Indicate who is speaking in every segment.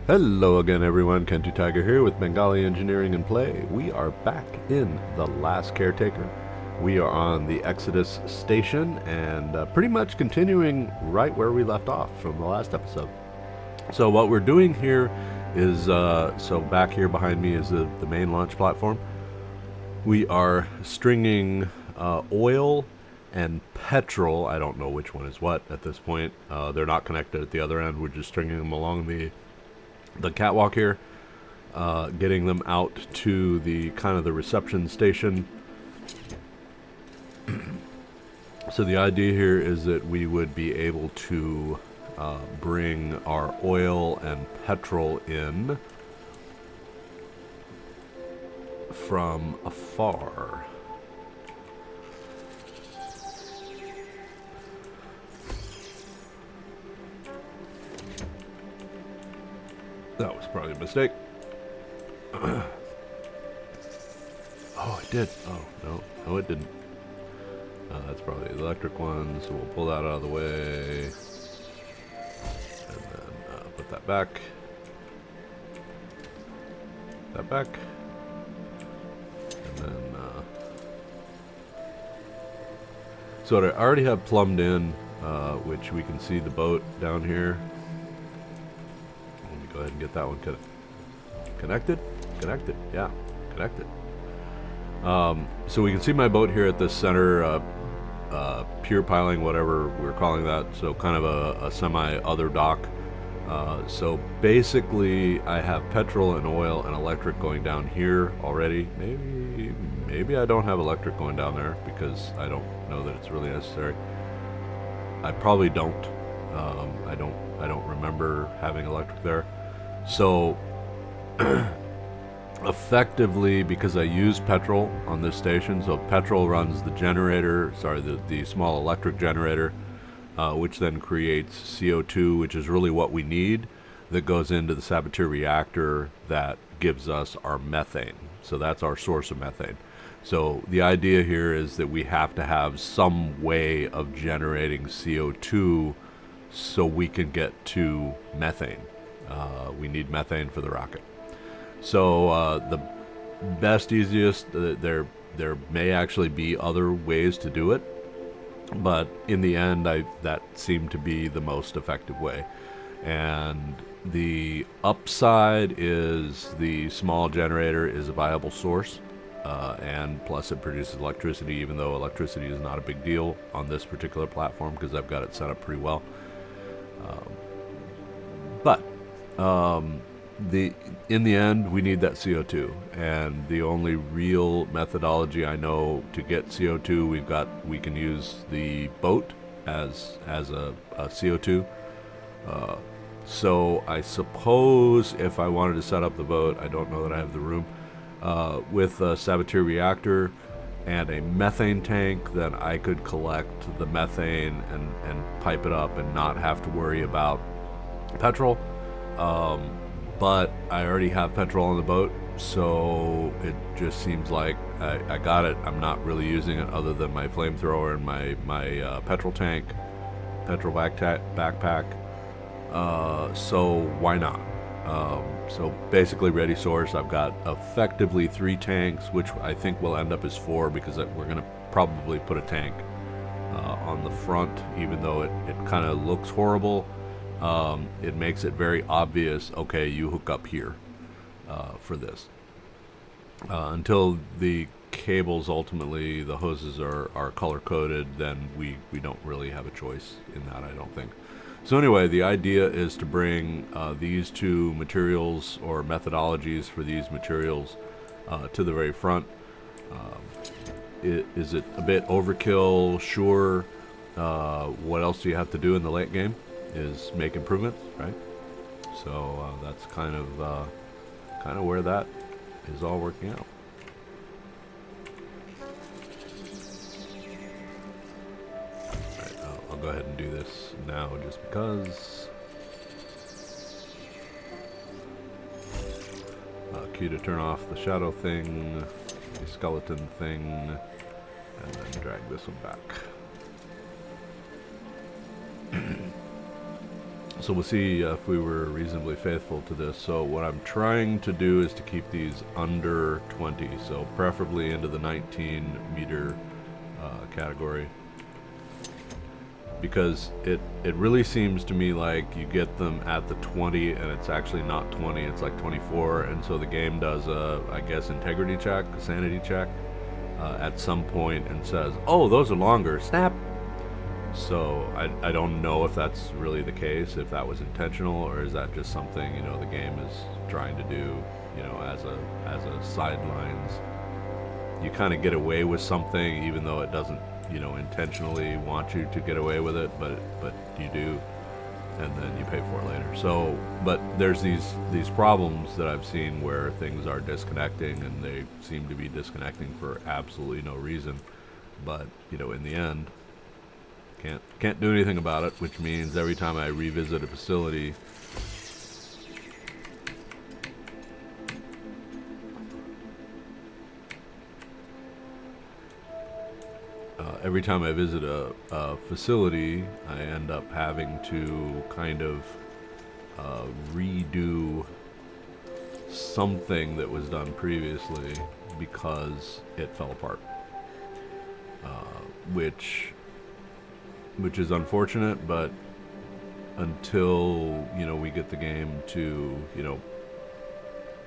Speaker 1: Hello again everyone, Kentu Tiger here with Bengali Engineering and Play. We are back in the Last Caretaker. We are on the Exodus station and pretty much continuing right where we left off from the last episode. So what we're doing here is, so back here behind me is the main launch platform. We are stringing oil and petrol. I don't know which one is what at this point. They're not connected at the other end. We're just stringing them along the catwalk here, getting them out to the kind of the reception station. So the idea here is that we would be able to bring our oil and petrol in from afar. That was probably a mistake. Oh, it did. Oh, no, it didn't. That's probably the electric one, so we'll pull that out of the way. And then put that back. That back. And then... so I already have plumbed in, which we can see the boat down here. Go ahead and get that one connected. Yeah, connected. So we can see my boat here at the center, pier piling, whatever we're calling that. So kind of a semi-other dock. So basically, I have petrol and oil and electric going down here already. Maybe I don't have electric going down there because I don't know that it's really necessary. I probably don't. I don't remember having electric there. So effectively, because I use petrol on this station, so petrol runs the generator, the small electric generator, which then creates CO2, which is really what we need, that goes into the saboteur reactor that gives us our methane. So that's our source of methane. So the idea here is that we have to have some way of generating CO2 so we can get to methane. We need methane for the rocket. So the best, easiest, there may actually be other ways to do it, but in the end, that seemed to be the most effective way. And the upside is the small generator is a viable source, and plus it produces electricity, even though electricity is not a big deal on this particular platform because I've got it set up pretty well. But in the end, we need that CO2, and the only real methodology I know to get CO2, we can use the boat as a CO2. So I suppose if I wanted to set up the boat, I don't know that I have the room, with a saboteur reactor and a methane tank, then I could collect the methane and pipe it up and not have to worry about petrol. But I already have petrol on the boat, so it just seems like I got it. I'm not really using it other than my flamethrower and my petrol tank, petrol backpack. So why not? So basically ready source. I've got effectively 3 tanks, which I think will end up as 4 because we're going to probably put a tank on the front, even though it kind of looks horrible. It makes it very obvious, okay, you hook up here for this. Until the cables, ultimately, the hoses are color-coded, then we don't really have a choice in that, I don't think. So anyway, the idea is to bring these 2 materials or methodologies for these materials to the very front. Is it a bit overkill? Sure. What else do you have to do in the late game? Is make improvements, right? So that's kind of where that is all working out. Alright, I'll go ahead and do this now just because. Q to turn off the shadow thing, the skeleton thing, and then drag this one back. So we'll see if we were reasonably faithful to this. So what I'm trying to do is to keep these under 20, so preferably into the 19 meter category, because it really seems to me like you get them at the 20 and it's actually not 20, it's like 24, and so the game does a, I guess, integrity check, a sanity check at some point and says, oh, those are longer, snap. So I don't know if that's really the case, if that was intentional, or is that just something, you know, the game is trying to do, you know, as a sidelines. You kind of get away with something even though it doesn't, you know, intentionally want you to get away with it, but you do, and then you pay for it later. So, but there's these problems that I've seen where things are disconnecting, and they seem to be disconnecting for absolutely no reason. But, you know, in the end, can't do anything about it, which means every time I revisit a facility, every time I visit a facility, I end up having to kind of redo something that was done previously because it fell apart, which is unfortunate, but until, you know, we get the game to, you know,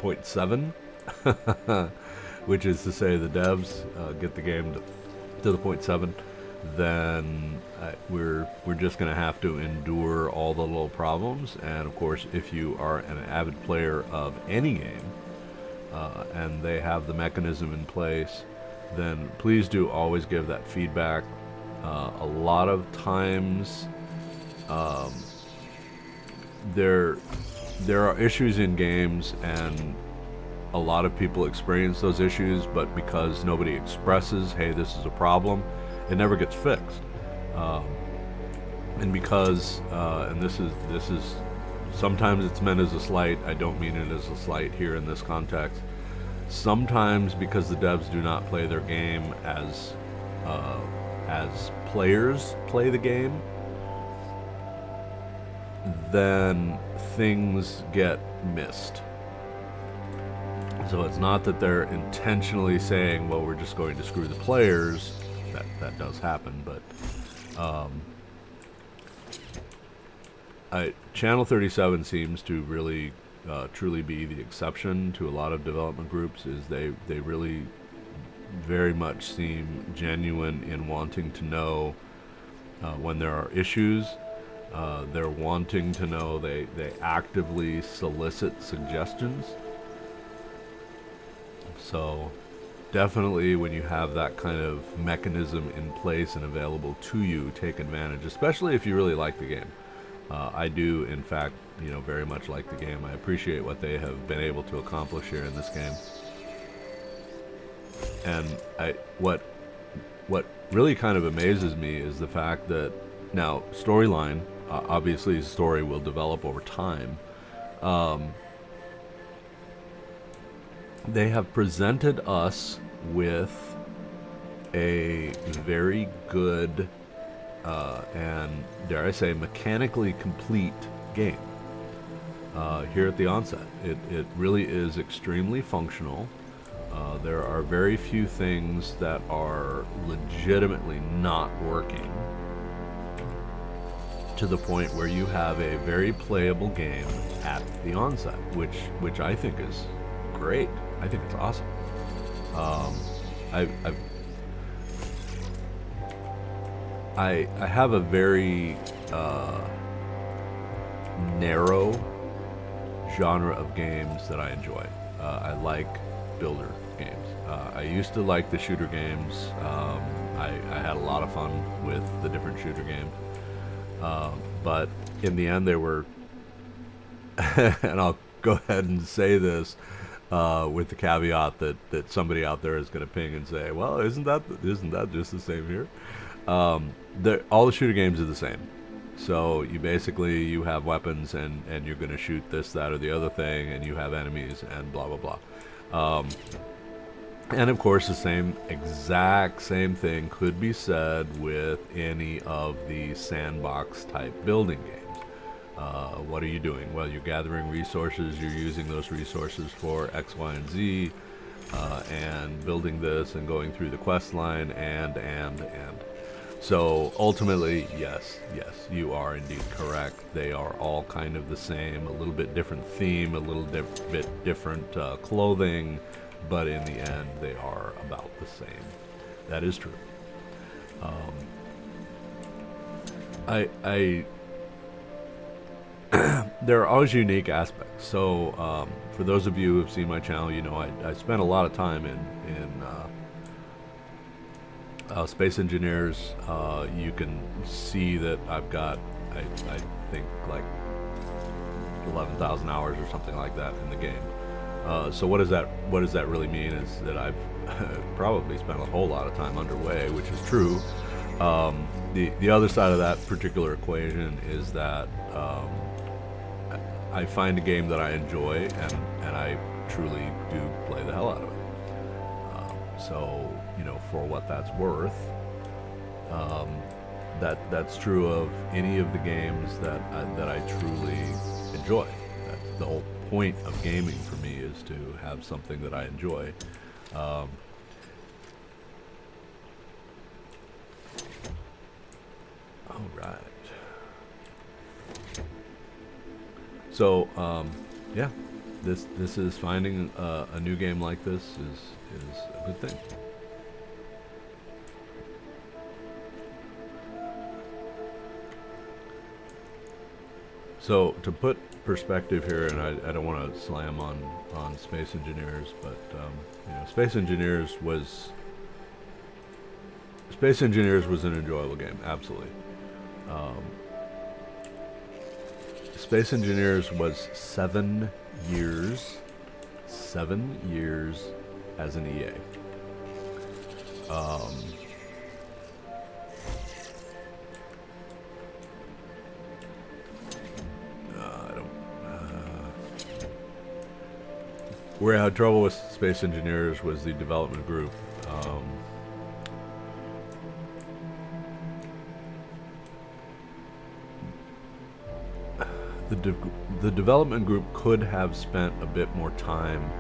Speaker 1: 0.7, which is to say the devs get the game to the 0.7, then we're just going to have to endure all the little problems. And of course, if you are an avid player of any game and they have the mechanism in place, then please do always give that feedback. A lot of times there are issues in games, and a lot of people experience those issues, but because nobody expresses, hey, this is a problem, it never gets fixed. And because and this is sometimes it's meant as a slight, I don't mean it as a slight here in this context. Sometimes because the devs do not play their game as players play the game, then things get missed. So it's not that they're intentionally saying, well, we're just going to screw the players. That does happen, but Channel 37 seems to really truly be the exception to a lot of development groups. Is they really very much seem genuine in wanting to know when there are issues. They're wanting to know. They actively solicit suggestions. So definitely when you have that kind of mechanism in place and available to you, take advantage, especially if you really like the game. I do, in fact, you know, very much like the game. I appreciate what they have been able to accomplish here in this game. And what really kind of amazes me is the fact that now storyline, obviously the story will develop over time. They have presented us with a very good and, dare I say, mechanically complete game here at the onset. It really is extremely functional. There are very few things that are legitimately not working, to the point where you have a very playable game at the onset, which I think is great. I think it's awesome. I have a very narrow genre of games that I enjoy. I like builder games. I used to like the shooter games. I had a lot of fun with the different shooter games. But in the end, they were, and I'll go ahead and say this with the caveat that somebody out there is going to ping and say, well, isn't that just the same here? All the shooter games are the same. So you have weapons and you're going to shoot this, that, or the other thing, and you have enemies and blah, blah, blah. And of course, the exact same thing could be said with any of the sandbox type building games. What are you doing? Well, you're gathering resources. You're using those resources for X, Y, and Z, and building this and going through the quest line, and. So ultimately, yes, you are indeed correct. They are all kind of the same, a little bit different theme, a little bit different clothing, but in the end, they are about the same. That is true. I there are always unique aspects. So for those of you who have seen my channel, you know I spent a lot of time in Space Engineers. You can see that I've got I think like 11,000 hours or something like that in the game. So what does that really mean is that I've probably spent a whole lot of time underway, which is true. The other side of that particular equation is that I find a game that I enjoy, and I truly do play the hell out of it. So, you know, for what that's worth, that's true of any of the games that I truly enjoy. The whole point of gaming for me is to have something that I enjoy. All right. So, yeah, this is finding a new game like this is a good thing. So to put perspective here, and I don't want to slam on Space Engineers, but you know, Space Engineers was an enjoyable game, absolutely. Space Engineers was 7 years as an EA. Where I had trouble with Space Engineers was the development group. The development group could have spent a bit more time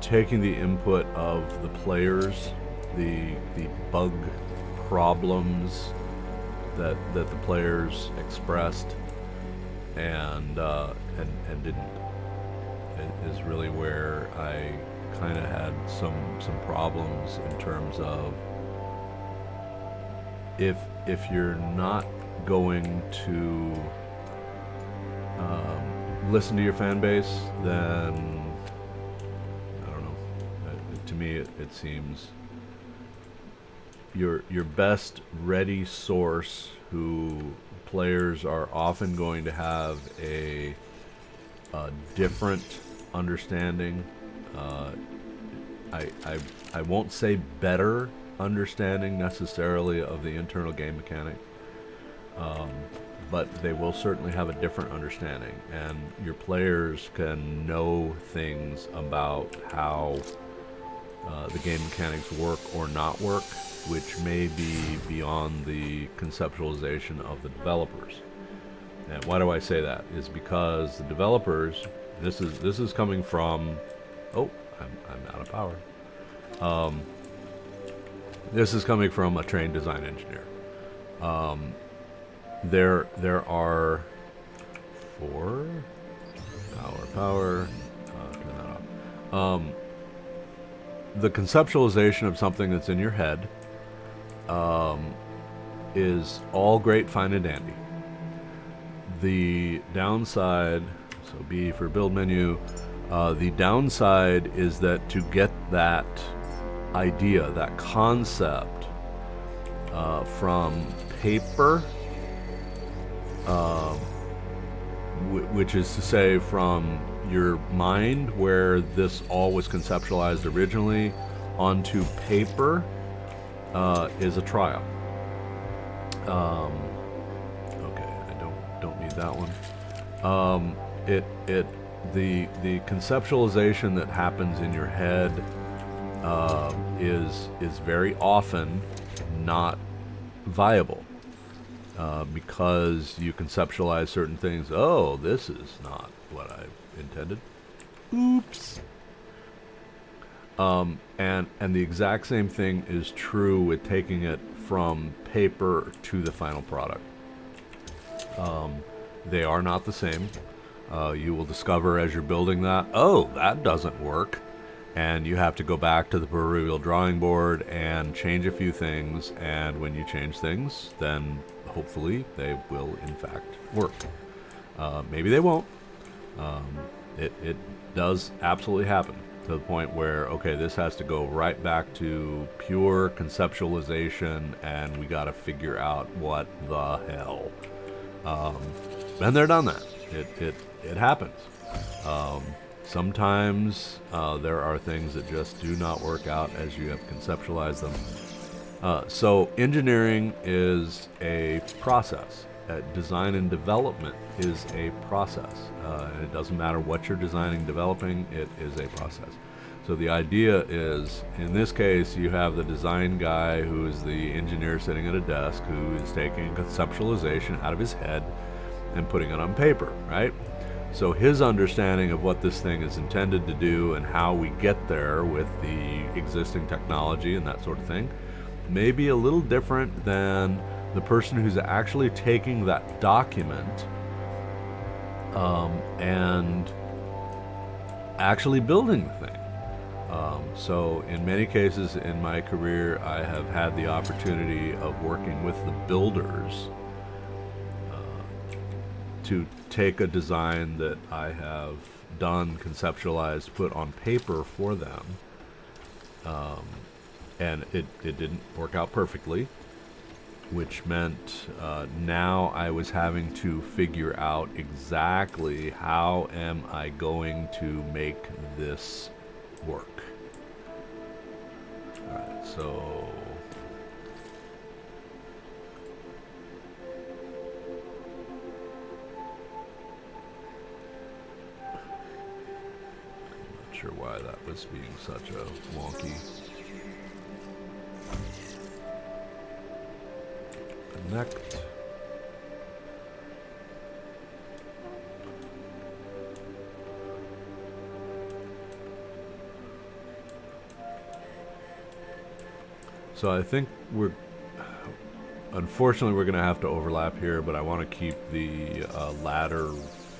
Speaker 1: taking the input of the players, the bug problems that the players expressed, and didn't. It is really where I kind of had some problems in terms of if you're not going to listen to your fan base, then I don't know. To me, it seems your best ready source, who players are often going to have a different understanding. I won't say better understanding necessarily of the internal game mechanic, but they will certainly have a different understanding, and your players can know things about how the game mechanics work or not work, which may be beyond the conceptualization of the developers. And why do I say that? Is because the developers, this is coming from, oh, I'm out of power. This is coming from a trained design engineer. There are four power. Turn that off. The conceptualization of something that's in your head is all great, fine, and dandy. The downside, so B for build menu, the downside is that to get that idea, that concept from paper, which is to say from your mind, where this all was conceptualized originally, onto paper, is a trial. Okay, I don't need that one. The conceptualization that happens in your head is very often not viable. because you conceptualize certain things. Oh, this is not what I intended. Oops. And the exact same thing is true with taking it from paper to the final product. They are not the same. You will discover as you're building that, oh, that doesn't work. And you have to go back to the proverbial drawing board and change a few things. And when you change things, then hopefully they will in fact work. Maybe they won't. It does absolutely happen to the point where, okay, this has to go right back to pure conceptualization and we got to figure out what the hell. And they're done that. It happens. Sometimes there are things that just do not work out as you have conceptualized them. So engineering is a process. Design and development is a process. And it doesn't matter what you're designing, developing, it is a process. So the idea is, in this case, you have the design guy who is the engineer sitting at a desk who is taking conceptualization out of his head and putting it on paper, right? So his understanding of what this thing is intended to do and how we get there with the existing technology and that sort of thing may be a little different than the person who's actually taking that document and actually building the thing. So in many cases in my career, I have had the opportunity of working with the builders to take a design that I have done, conceptualized, put on paper for them. And it didn't work out perfectly, which meant now I was having to figure out exactly how am I going to make this work. Alright, so sure why that was being such a wonky connect. So I think unfortunately we're gonna have to overlap here, but I want to keep the ladder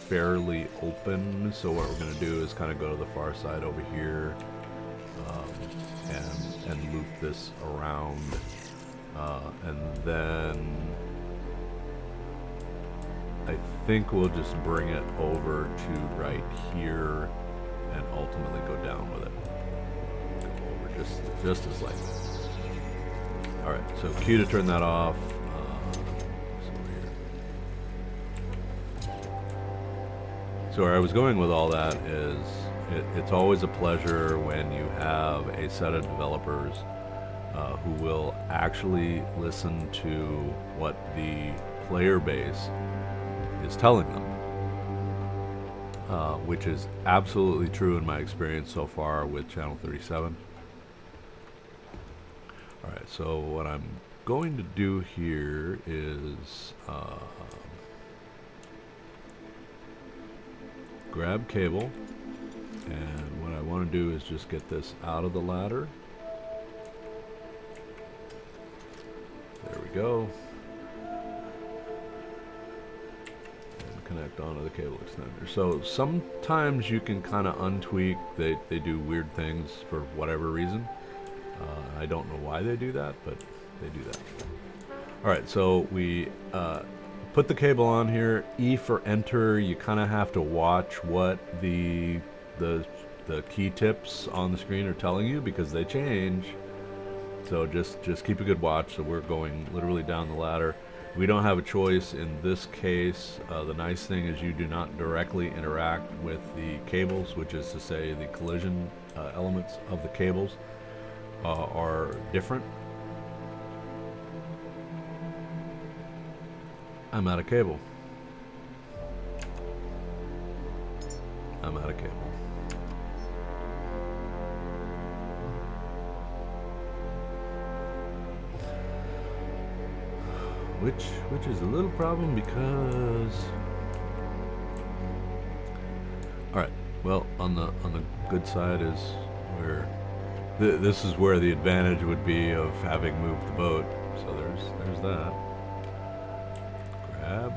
Speaker 1: fairly open, so what we're going to do is kind of go to the far side over here and loop this around and then I think we'll just bring it over to right here and ultimately go down with it. Go over just as lightly. Alright, so Q to turn that off. So where I was going with all that is it's always a pleasure when you have a set of developers who will actually listen to what the player base is telling them, which is absolutely true in my experience so far with Channel 37. Alright, so what I'm going to do here is grab cable, and what I want to do is just get this out of the ladder. There we go. And connect onto the cable extender. So sometimes you can kind of untweak. They do weird things for whatever reason. I don't know why they do that, but they do that. Alright, so we put the cable on here. E for enter. You kind of have to watch what the key tips on the screen are telling you because they change. So just keep a good watch. So we're going literally down the ladder. We don't have a choice in this case. The nice thing is you do not directly interact with the cables, which is to say the collision elements of the cables are different. I'm out of cable. I'm out of cable. which is a little problem because. All right. Well, on the good side is where this is where the advantage would be of having moved the boat. So there's that. Grab,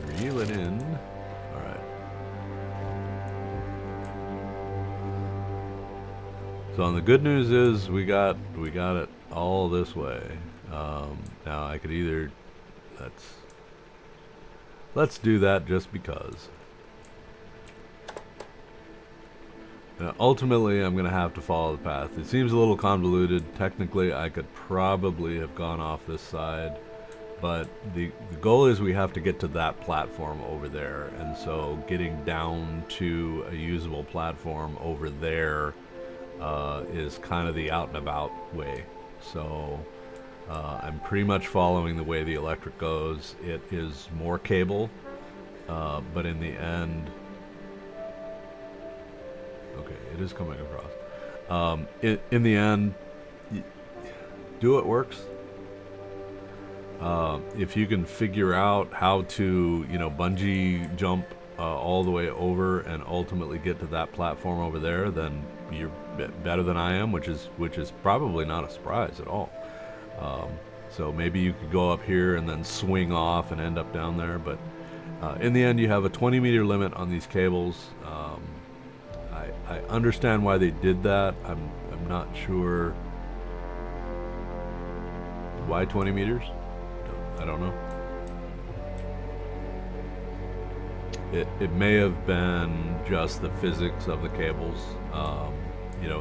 Speaker 1: reel it in. All right. So on the good news is we got it all this way. Now I could either let's do that just because. Now, ultimately, I'm going to have to follow the path. It seems a little convoluted. Technically, I could probably have gone off this side, but the goal is we have to get to that platform over there, and so getting down to a usable platform over there is kind of the out and about way. So I'm pretty much following the way the electric goes. It is more cable, but in the end, okay, it is coming across. In the end, do what works. If you can figure out how to, bungee jump all the way over and ultimately get to that platform over there, then you're better than I am, which is probably not a surprise at all. So maybe you could go up here and then swing off and end up down there, but in the end, you have a 20-meter limit on these cables. I understand why they did that. I'm not sure why 20 meters. I don't know. It may have been just the physics of the cables.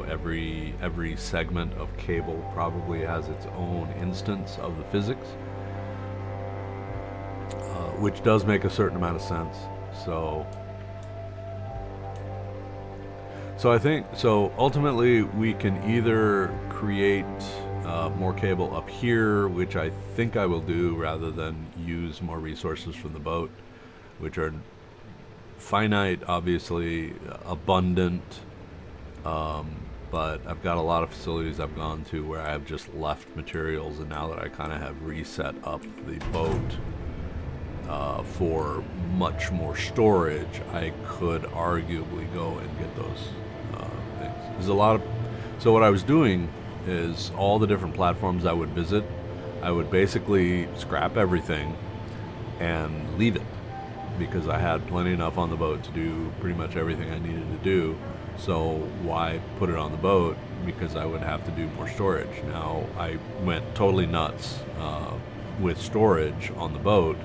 Speaker 1: Every segment of cable probably has its own instance of the physics, which does make a certain amount of sense. So I think, ultimately we can either create more cable up here, which I think I will do rather than use more resources from the boat, which are finite, obviously, abundant, but I've got a lot of facilities I've gone to where I have just left materials, and now that I kind of have reset up the boat for much more storage, I could arguably go and get those things. There's a lot of, so what I was doing is all the different platforms I would visit, I would basically scrap everything and leave it, because I had plenty enough on the boat to do pretty much everything I needed to do. So why put it on the boat? Because I would have to do more storage. Now I went totally nuts with storage on the boat,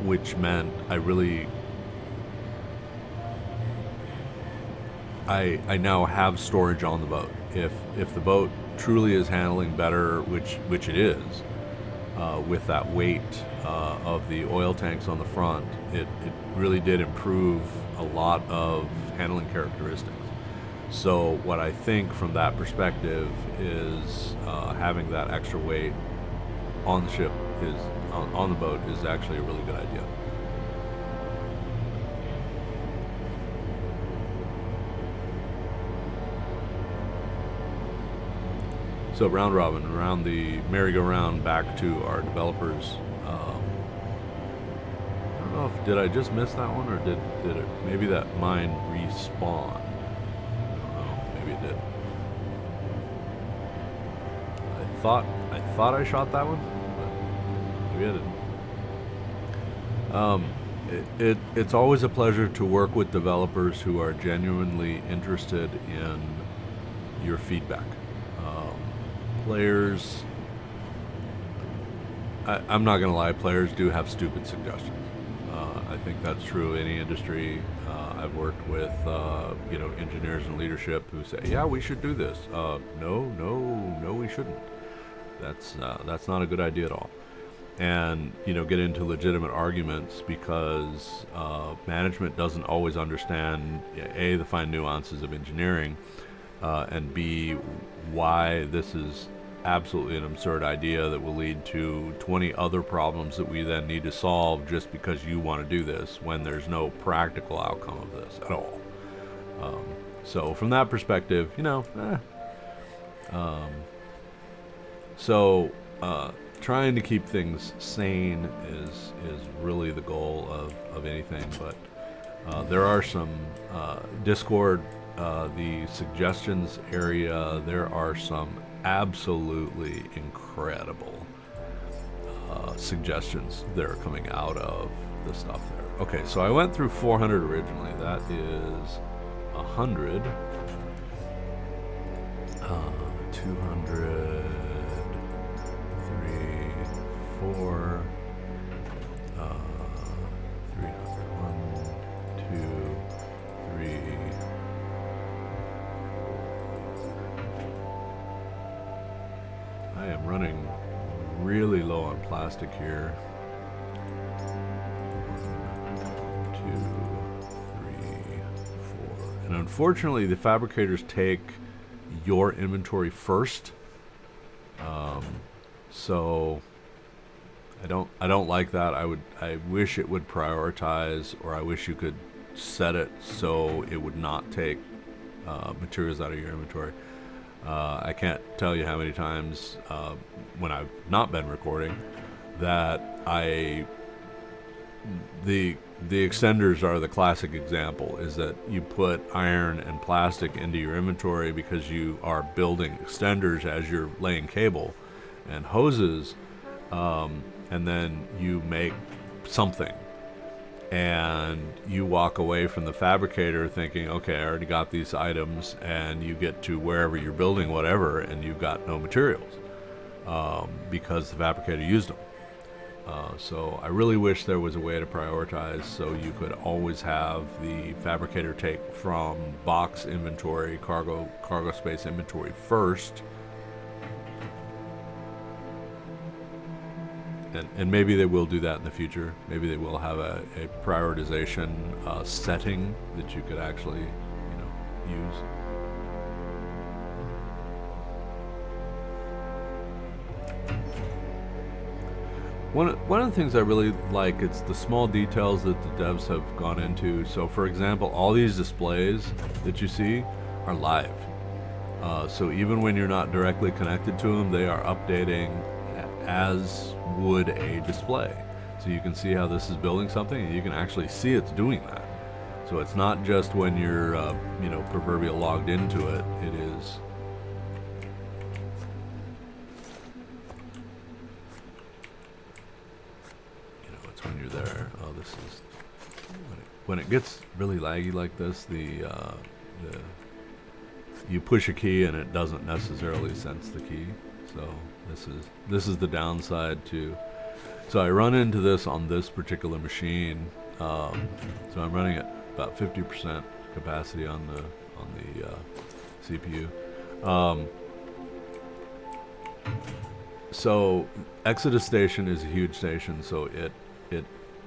Speaker 1: which meant I now have storage on the boat. If the boat truly is handling better, which it is, with that weight of the oil tanks on the front, it really did improve a lot of handling characteristics. So what I think from that perspective is having that extra weight on the ship on the boat is actually a really good idea. So round robin, around the merry-go-round back to our developers. I don't know if, did I just miss that one, or did it, maybe that mine respawned? I don't know, maybe it did. I thought I shot that one, but maybe I didn't. It's always a pleasure to work with developers who are genuinely interested in your feedback. Players, I'm not going to lie, players do have stupid suggestions. I think that's true in any industry. I've worked with engineers and leadership who say, yeah, we should do this. No, we shouldn't. That's not a good idea at all. And get into legitimate arguments, because management doesn't always understand A, the fine nuances of engineering, and B, why this is absolutely an absurd idea that will lead to 20 other problems that we then need to solve just because you want to do this, when there's no practical outcome of this at all. So from that perspective, So trying to keep things sane is really the goal of anything. But there are some Discord, the suggestions area. There are some absolutely incredible suggestions that are coming out of the stuff there. Okay, so I went through 400 originally. That is 100, 200, 3, 4, 300, 1, 2, 3. I am running really low on plastic here. 1, 2, 3, 4. And unfortunately, the fabricators take your inventory first. So I don't like that. I wish it would prioritize, or I wish you could set it so it would not take materials out of your inventory. I can't tell you how many times when I've not been recording that the extenders are the classic example, is that you put iron and plastic into your inventory because you are building extenders as you're laying cable and hoses, and then you make something and you walk away from the fabricator thinking, okay, I already got these items, and you get to wherever you're building whatever and you've got no materials because the fabricator used them. So I really wish there was a way to prioritize so you could always have the fabricator take from box inventory, cargo space inventory first. And maybe they will do that in the future. Maybe they will have a prioritization setting that you could actually, use. One of the things I really like, it's the small details that the devs have gone into. So for example, all these displays that you see are live. So even when you're not directly connected to them, they are updating as would a display. So you can see how this is building something, and you can actually see it's doing that. So it's not just when you're, proverbial logged into it. It is. It's when you're there. Oh, this is when it gets really laggy like this. You push a key and it doesn't necessarily sense the key. So this is the downside too. So I run into this on this particular machine. So I'm running at about 50% capacity on the CPU. So Exodus Station is a huge station. So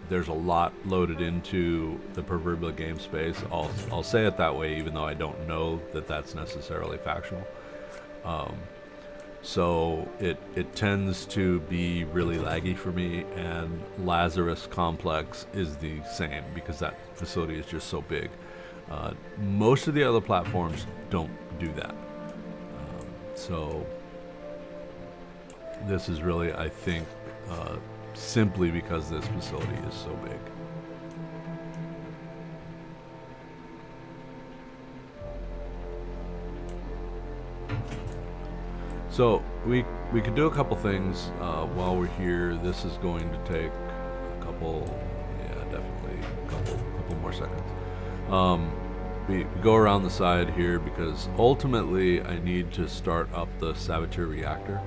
Speaker 1: there's a lot loaded into the proverbial game space. I'll say it that way, even though I don't know that that's necessarily factual. So it tends to be really laggy for me, and Lazarus Complex is the same because that facility is just so big. Most of the other platforms don't do that. So this is really, I think, simply because this facility is so big. So we could do a couple things while we're here. This is going to take a couple, definitely a couple more seconds. We go around the side here because ultimately I need to start up the Saboteur reactor,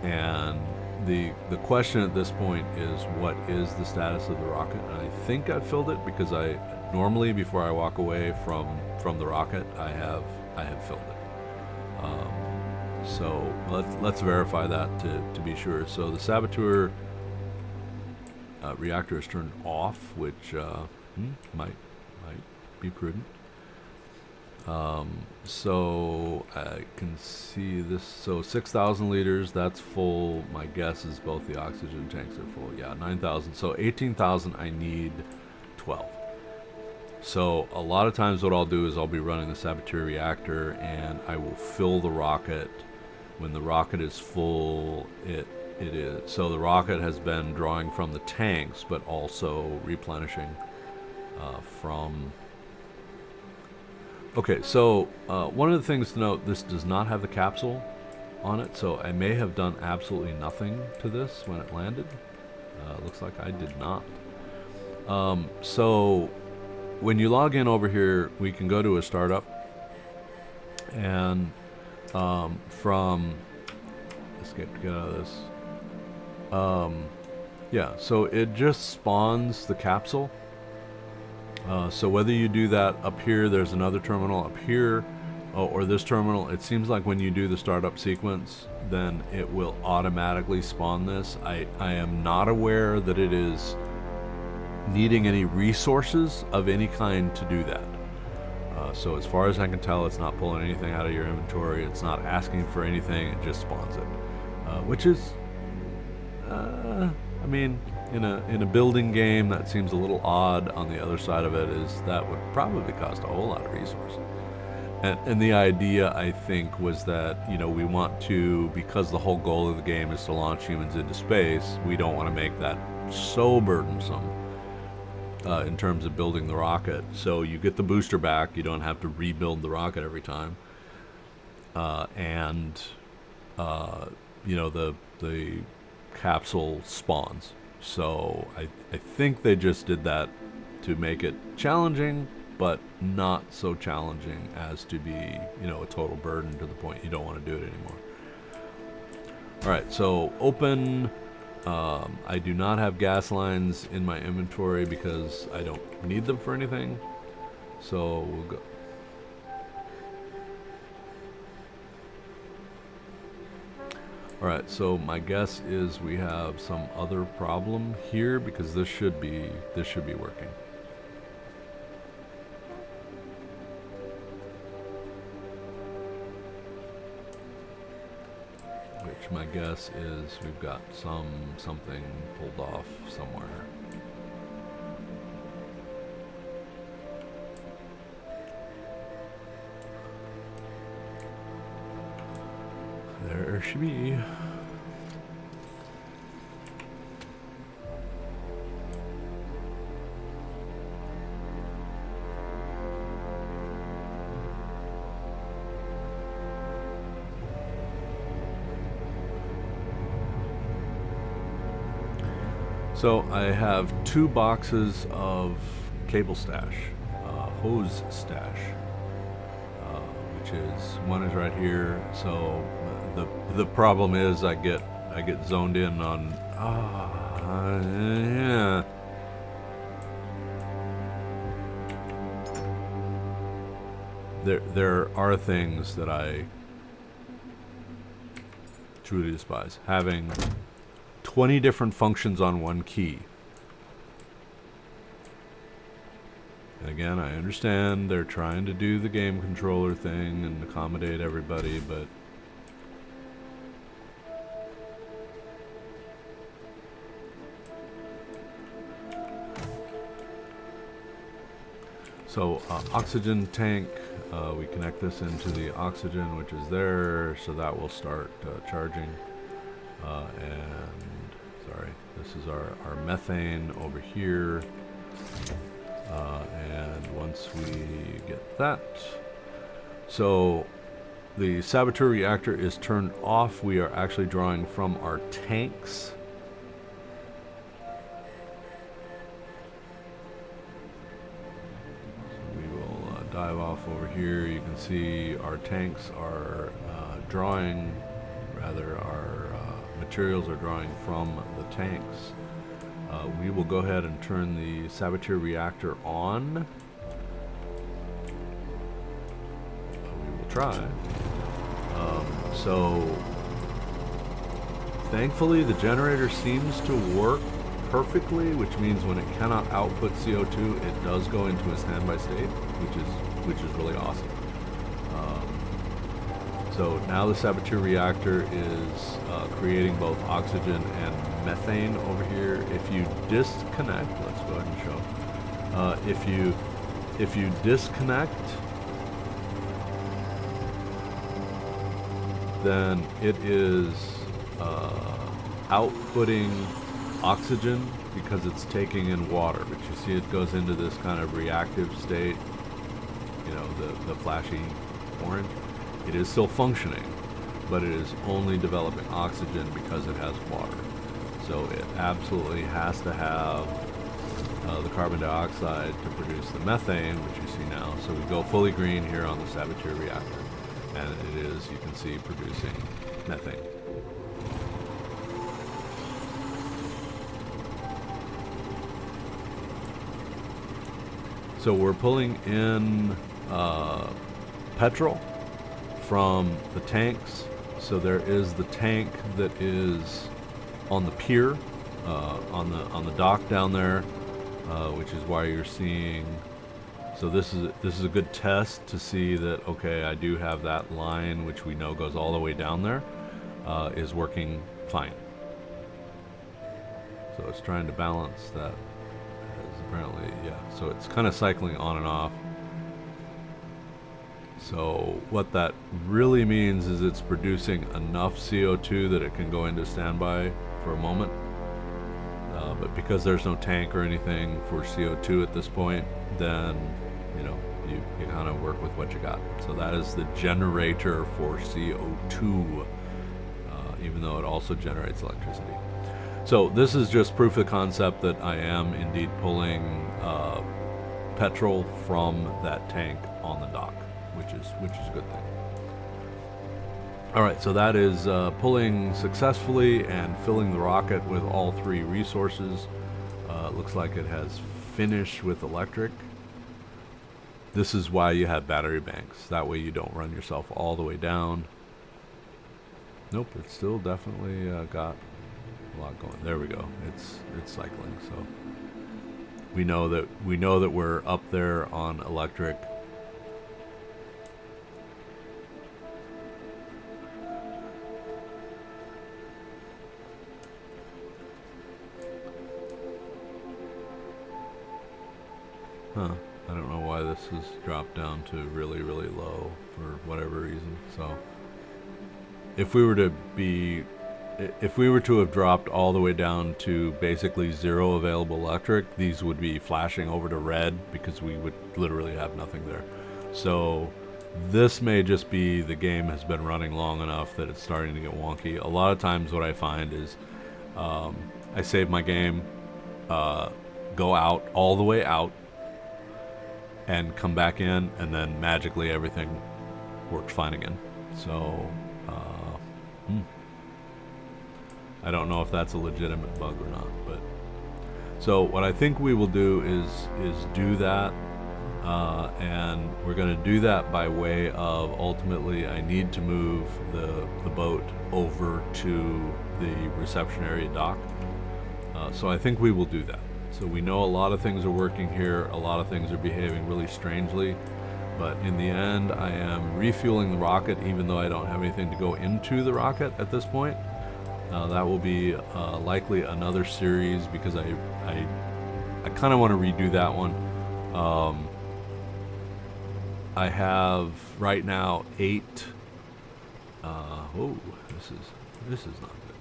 Speaker 1: and the question at this point is, what is the status of the rocket? And I think I've filled it, because I normally, before I walk away from the rocket, I have filled it. So let's verify that to be sure. So the Saboteur reactor is turned off, which might be prudent. So I can see this. So 6,000 liters, that's full. My guess is both the oxygen tanks are full. Yeah, 9,000. So 18,000. I need 12. So a lot of times what I'll do is I'll be running the Saboteur reactor, and I will fill the rocket When the rocket is full, it is. So the rocket has been drawing from the tanks, but also replenishing from... Okay, so one of the things to note, this does not have the capsule on it, so I may have done absolutely nothing to this when it landed. Looks like I did not. So when you log in over here, we can go to a startup, and from... Escape to get out of this. Yeah, so it just spawns the capsule. So whether you do that up here, there's another terminal up here, or this terminal, it seems like when you do the startup sequence, then it will automatically spawn this. I am not aware that it is needing any resources of any kind to do that. So as far as I can tell, it's not pulling anything out of your inventory. It's not asking for anything. It just spawns it, which is, I mean, in a building game, that seems a little odd. On the other side of it is that would probably cost a whole lot of resources. And the idea, I think, was that, you know, we want to, because the whole goal of the game is to launch humans into space, we don't want to make that so burdensome in terms of building the rocket. So you get the booster back, you don't have to rebuild the rocket every time. You know, the capsule spawns. So I think they just did that to make it challenging, but not so challenging as to be, you know, a total burden to the point you don't want to do it anymore. Alright, so open. I do not have gas lines in my inventory because I don't need them for anything. So we'll go. Alright, so my guess is we have some other problem here, because this should be working. Which my guess is we've got something pulled off somewhere. There should be. So I have 2 boxes of cable stash, hose stash, which is, one is right here. So the problem is I get zoned in on yeah. There are things that I truly despise. Having 20 different functions on one key. And again, I understand they're trying to do the game controller thing and accommodate everybody, but so oxygen tank, we connect this into the oxygen, which is there, so that will start charging. And sorry, this is our methane over here. And once we get that, so the saboteur reactor is turned off. We are actually drawing from our tanks. So we will dive off over here. You can see our tanks are drawing, rather our materials are drawing from the tanks. We will go ahead and turn the saboteur reactor on. We will try. So thankfully the generator seems to work perfectly, which means when it cannot output CO2, it does go into a standby state, which is really awesome. So now the saboteur reactor is creating both oxygen and methane over here. If you disconnect, let's go ahead and show. If you disconnect, then it is outputting oxygen because it's taking in water. But you see it goes into this kind of reactive state, you know, the flashy orange. It is still functioning, but it is only developing oxygen because it has water. So it absolutely has to have the carbon dioxide to produce the methane, which you see now. So we go fully green here on the Saboteur reactor, and it is, you can see, producing methane. So we're pulling in petrol from the tanks. So there is the tank that is on the pier, on the dock down there, which is why you're seeing. So this is a good test to see that, okay, I do have that line, which we know goes all the way down there, is working fine. So it's trying to balance that. Apparently, yeah. So it's kind of cycling on and off. So what that really means is it's producing enough CO2 that it can go into standby for a moment. But because there's no tank or anything for CO2 at this point, then, you know, you kind of work with what you got. So that is the generator for CO2, even though it also generates electricity. So this is just proof of concept that I am indeed pulling petrol from that tank on the dock, which is a good thing. All right, so that is pulling successfully and filling the rocket with all three resources. Looks like it has finished with electric. This is why you have battery banks. That way you don't run yourself all the way down. Nope, it's still definitely got a lot going. There we go. It's cycling. So we know that we're up there on electric. Huh. I don't know why this has dropped down to really, really low for whatever reason. So if we were to have dropped all the way down to basically zero available electric, these would be flashing over to red because we would literally have nothing there. So this may just be the game has been running long enough that it's starting to get wonky. A lot of times what I find is I save my game, go out all the way out, and come back in, and then magically everything works fine again. So I don't know if that's a legitimate bug or not, but so what I think we will do is do that, and we're going to do that by way of ultimately I need to move the boat over to the reception area dock. So I think we will do that. So we know a lot of things are working here, a lot of things are behaving really strangely, but in the end I am refueling the rocket even though I don't have anything to go into the rocket at this point. That will be likely another series because I kind of want to redo that one. I have right now 8. Oh, this is not good.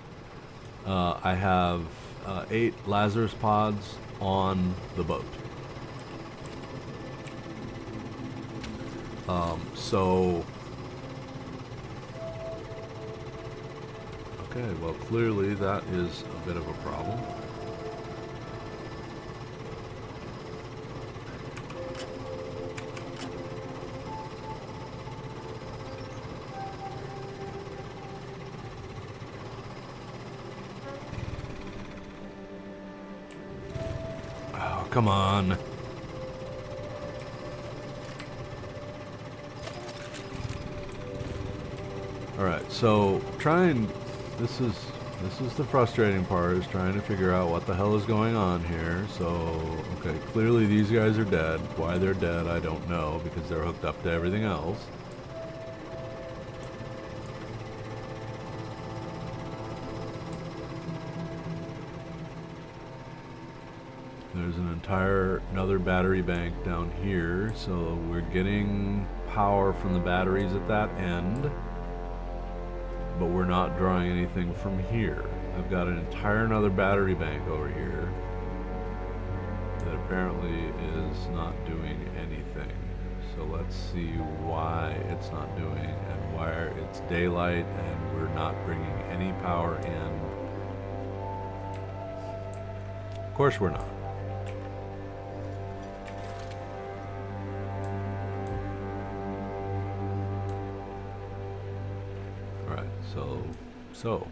Speaker 1: I have 8 Lazarus pods on the boat. So okay, well clearly that is a bit of a problem. Oh, come on. Alright, so this is the frustrating part, is trying to figure out what the hell is going on here. So, okay, clearly these guys are dead. Why they're dead, I don't know, because they're hooked up to everything else. There's another battery bank down here, so we're getting power from the batteries at that end. but we're not drawing anything from here. I've got an entire another battery bank over here that apparently is not doing anything. So let's see why it's not doing, and why it's daylight and we're not bringing any power in. Of course we're not. Alright, so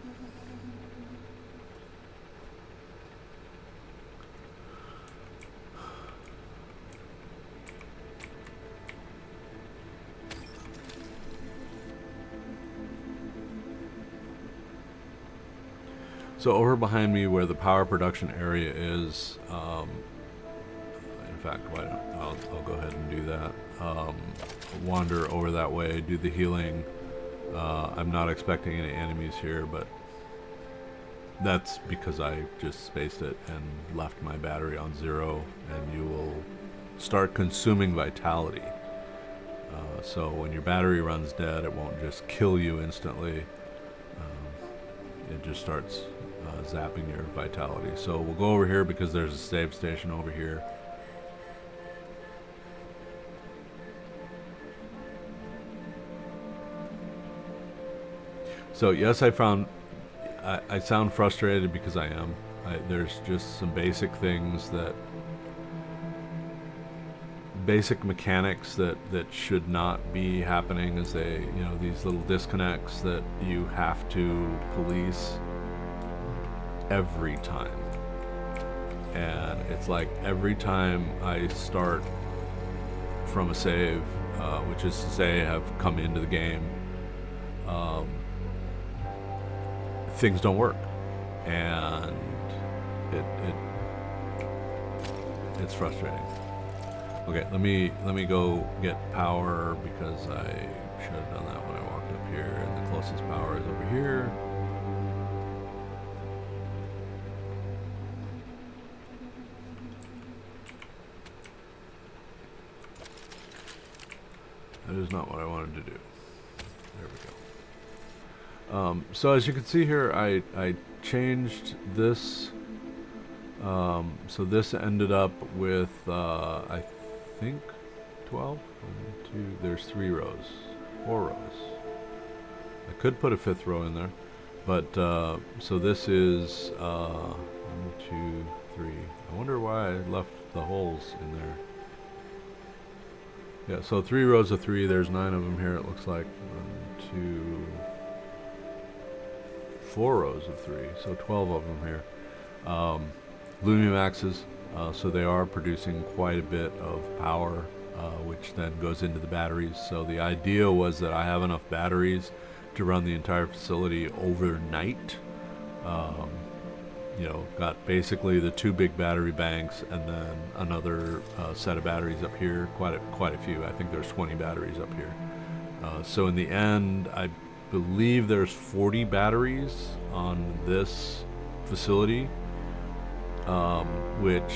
Speaker 1: So over behind me where the power production area is, in fact, I'll go ahead and do that. Wander over that way, do the healing. I'm not expecting any enemies here, but that's because I just spaced it and left my battery on 0, and you will start consuming vitality. So when your battery runs dead, it won't just kill you instantly. It just starts zapping your vitality. So we'll go over here because there's a save station over here. So yes, I sound frustrated because I am. There's just some basic things basic mechanics that should not be happening, as these little disconnects that you have to police every time. And it's like every time I start from a save, which is to say have come into the game, things don't work, and it's frustrating. Okay, let me go get power, because I should have done that when I walked up here, and the closest power is over here. That is not what I wanted to do. There we go. So as you can see here, I changed this. So this ended up with, I think 12? 1, 2, there's 3 rows, 4 rows. I could put a 5th row in there, but so this is 1, 2, 3. I wonder why I left the holes in there. Yeah, so 3 rows of 3. There's 9 of them here. It looks like 1, 2, 4 rows of 3. So 12 of them here. Lumimaxes. So they are producing quite a bit of power, which then goes into the batteries. So the idea was that I have enough batteries to run the entire facility overnight. Got basically the 2 big battery banks, and then another set of batteries up here. Quite a few. I think there's 20 batteries up here. So in the end, I believe there's 40 batteries on this facility, which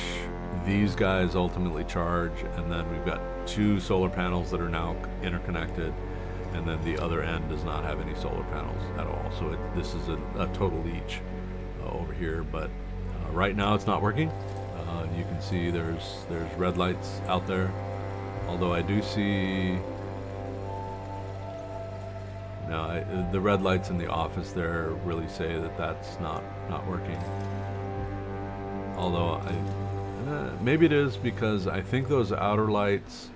Speaker 1: these guys ultimately charge, and then we've got 2 solar panels that are now interconnected, and then the other end does not have any solar panels at all. So this is a total each over here, but right now it's not working. You can see there's red lights out there, although I do see the red lights in the office there really say that that's not working. Although maybe it is, because I think those outer lights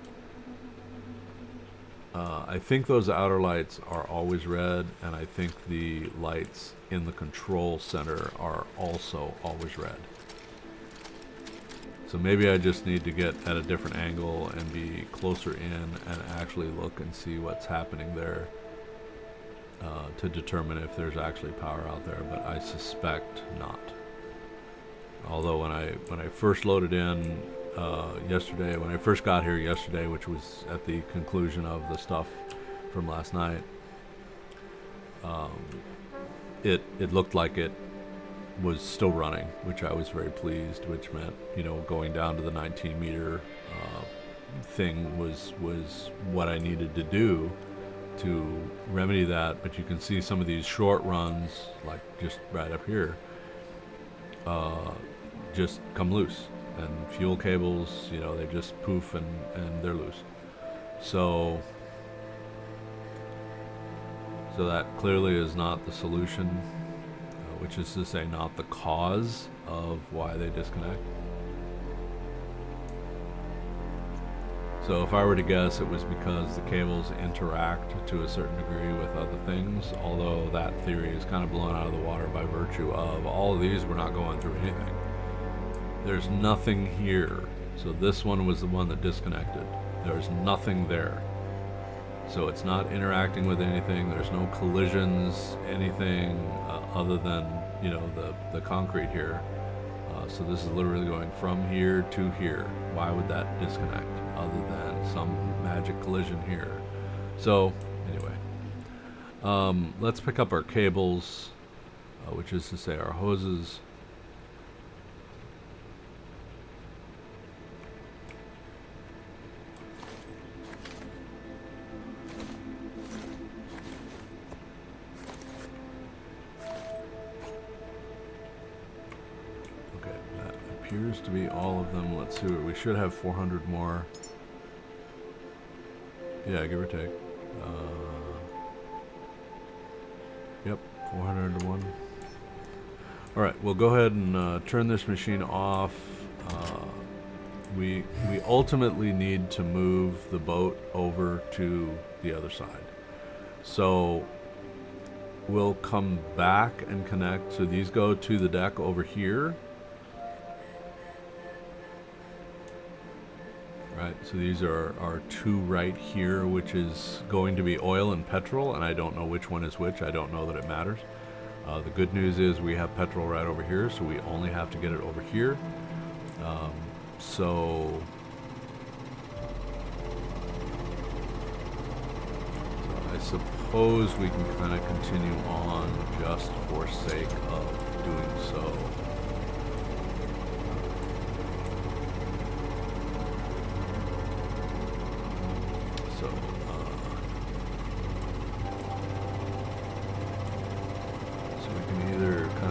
Speaker 1: are always red, and I think the lights in the control center are also always red. So maybe I just need to get at a different angle and be closer in and actually look and see what's happening there, to determine if there's actually power out there, but I suspect not. Although when I first loaded in yesterday, when I first got here yesterday, which was at the conclusion of the stuff from last night, it looked like it was still running, which I was very pleased, which meant, going down to the 19 meter thing was what I needed to do to remedy that, but you can see some of these short runs, like just right up here, just come loose. And fuel cables, you know, they just poof and they're loose. So that clearly is not the solution, which is to say not the cause of why they disconnect. So if I were to guess, it was because the cables interact to a certain degree with other things, although that theory is kind of blown out of the water by virtue of all of these were not going through anything. There's nothing here. So this one was the one that disconnected. There's nothing there. So it's not interacting with anything. There's no collisions, anything other than, you know, the concrete here. So this is literally going from here to here. Why would that disconnect other than some magic collision here? So anyway, let's pick up our cables, which is to say our hoses. Appears to be all of them. Let's see, we should have 400 more. Yeah, give or take. Yep, 401. All right, we'll go ahead and turn this machine off. We ultimately need to move the boat over to the other side. So we'll come back and connect. So these go to the deck over here. Right, so these are our two right here, which is going to be oil and petrol, and I don't know which one is which. I don't know that it matters. The good news is we have petrol right over here, so we only have to get it over here. So I suppose we can kind of continue on just for sake of doing so.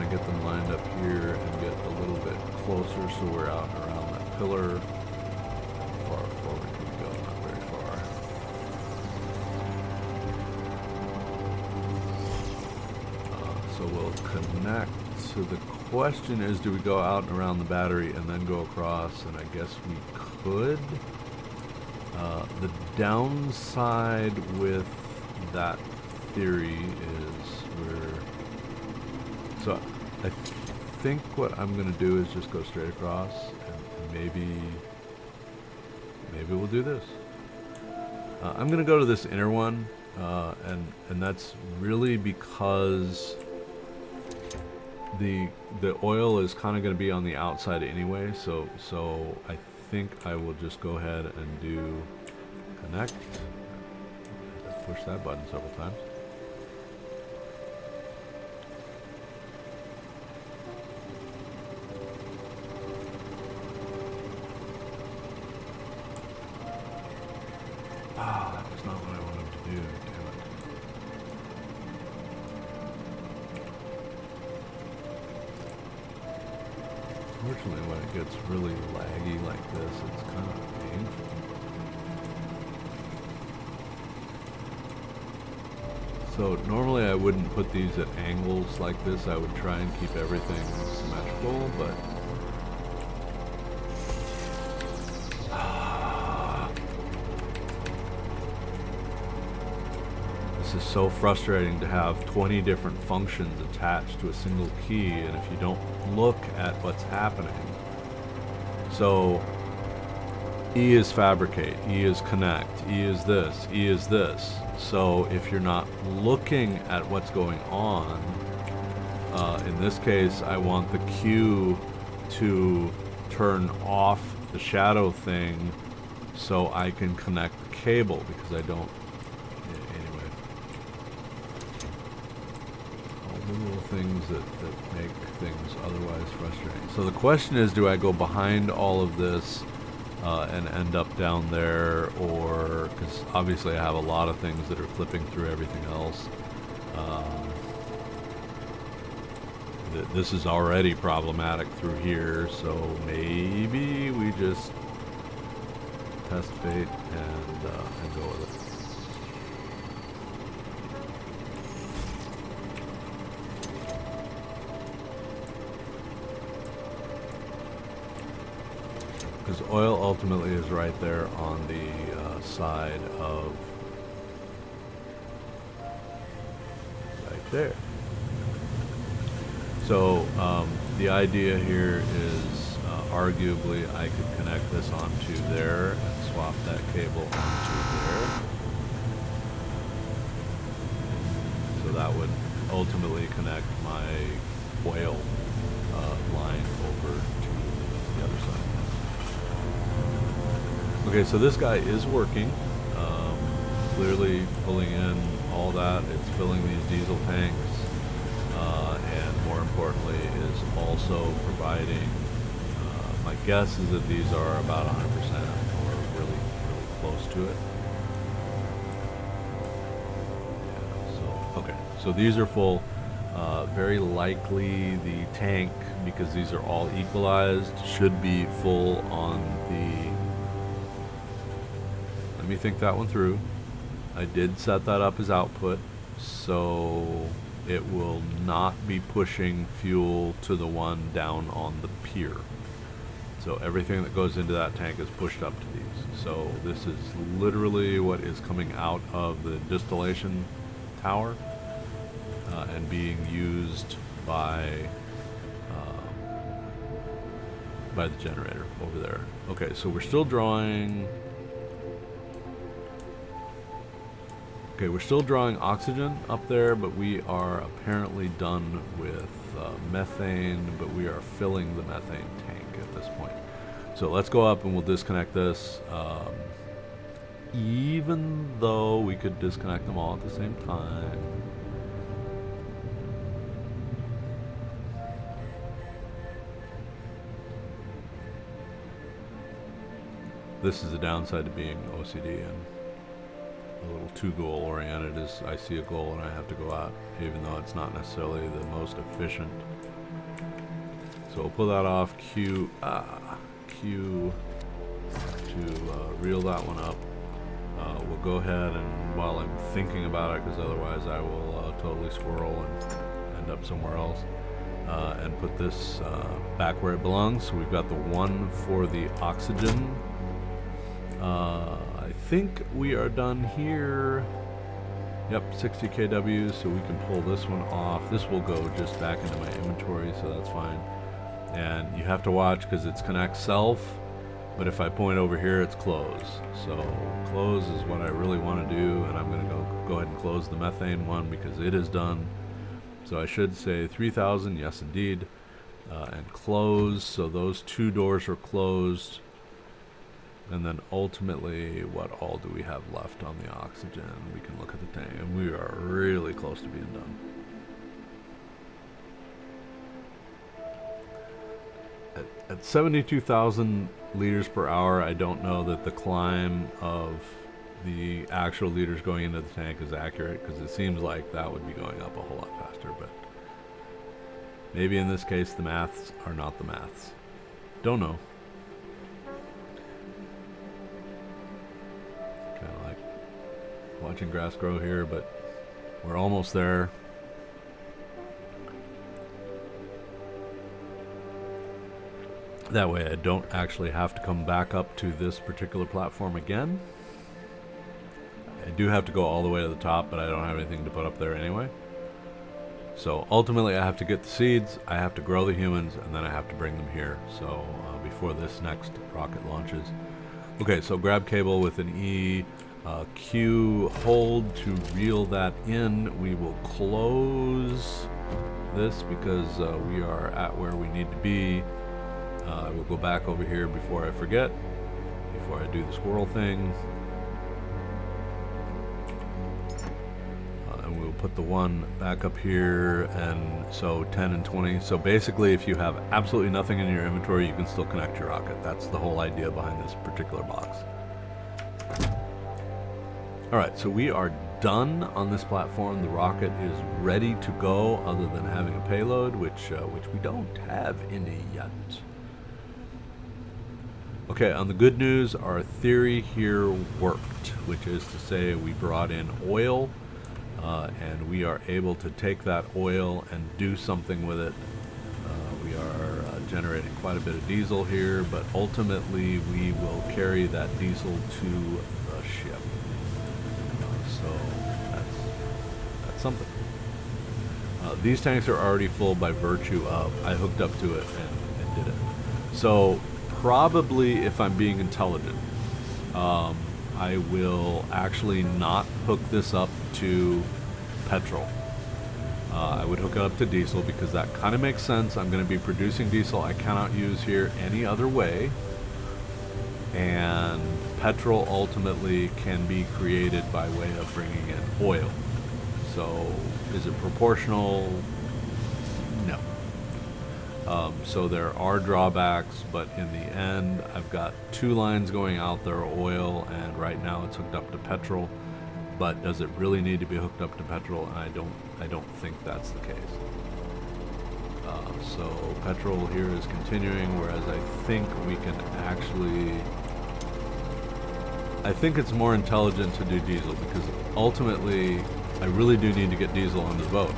Speaker 1: Get them lined up here and get a little bit closer so we're out and around that pillar. How far forward can we go? Not very far. So we'll connect. So the question is, do we go out and around the battery and then go across? And I guess we could. The downside with that theory is so I think what I'm going to do is just go straight across, and maybe we'll do this. I'm going to go to this inner one, and that's really because the oil is kind of going to be on the outside anyway. So I think I will just go ahead and do connect. Push that button several times. That was not what I wanted to do, damn it. Unfortunately, when it gets really laggy like this, it's kind of painful. So normally I wouldn't put these at angles like this. I would try and keep everything symmetrical, but this is so frustrating to have 20 different functions attached to a single key, and if you don't look at what's happening. So E is fabricate, E is connect, E is this, E is this. So if you're not looking at what's going on, in this case I want the Q to turn off the shadow thing so I can connect the cable, because I don't. Anyway, all the little things that make things otherwise frustrating. So the question is, do I go behind all of this and end up down there, or because obviously I have a lot of things that are clipping through everything else. This is already problematic through here, so maybe we just test fate and go with it. Because oil ultimately is right there on the side of right there. So the idea here is arguably I could connect this onto there and swap that cable onto there. So that would ultimately connect my oil line over to the other side. Okay, so this guy is working, clearly pulling in all that. It's filling these diesel tanks, and more importantly is also providing, my guess is that these are about 100% or really close to it. Yeah, so, okay, so these are full. Very likely the tank, because these are all equalized, should be full on the... Let me think that one through. I did set that up as output, so it will not be pushing fuel to the one down on the pier. So everything that goes into that tank is pushed up to these. So this is literally what is coming out of the distillation tower and being used by the generator over there. Okay, so we're still drawing... Okay, we're still drawing oxygen up there, but we are apparently done with methane, but we are filling the methane tank at this point. So let's go up and we'll disconnect this, even though we could disconnect them all at the same time. This is the downside to being OCD and a little too goal oriented. Is I see a goal and I have to go out, even though it's not necessarily the most efficient. So we'll pull that off. Q to reel that one up. We'll go ahead and, while I'm thinking about it, because otherwise I will totally squirrel and end up somewhere else, and put this back where it belongs. So we've got the one for the oxygen. I think we are done here. Yep, 60 kW, so we can pull this one off. This will go just back into my inventory, so that's fine. And you have to watch because it's connect self, but if I point over here, it's close. So close is what I really want to do, and I'm going to go ahead and close the methane one because it is done. So I should say 3,000, yes indeed, and close. So those two doors are closed. And then ultimately, what all do we have left on the oxygen? We can look at the tank, and we are really close to being done. At 72,000 liters per hour, I don't know that the climb of the actual liters going into the tank is accurate, because it seems like that would be going up a whole lot faster, but maybe in this case the maths are not the maths. Don't know. Kind of like watching grass grow here, but we're almost there. That way I don't actually have to come back up to this particular platform again. I do have to go all the way to the top, but I don't have anything to put up there anyway. So ultimately I have to get the seeds, I have to grow the humans, and then I have to bring them here. So before this next rocket launches. Okay, so grab cable with an E, Q, hold to reel that in. We will close this because we are at where we need to be. We'll go back over here before I forget, before I do the squirrel thing. And we'll put the one back up here, and so 10 and 20. So basically, if you have absolutely nothing in your inventory, you can still connect your rocket. That's the whole idea behind this particular box. All right, so we are done on this platform. The rocket is ready to go, other than having a payload, which we don't have any yet. Okay, on the good news, our theory here worked, which is to say we brought in oil, and we are able to take that oil and do something with it. We are generating quite a bit of diesel here, but ultimately we will carry that diesel to the ship. So that's something. These tanks are already full by virtue of I hooked up to it and did it. So probably, if I'm being intelligent, I will actually not hook this up to petrol. I would hook it up to diesel because that kind of makes sense. I'm going to be producing diesel I cannot use here any other way, and petrol ultimately can be created by way of bringing in oil. So is it proportional? No. So there are drawbacks, but in the end, I've got 2 lines going out there, oil, and right now it's hooked up to petrol. But does it really need to be hooked up to petrol? I don't think that's the case. So petrol here is continuing, whereas I think we can actually. I think it's more intelligent to do diesel because ultimately, I really do need to get diesel on the boat.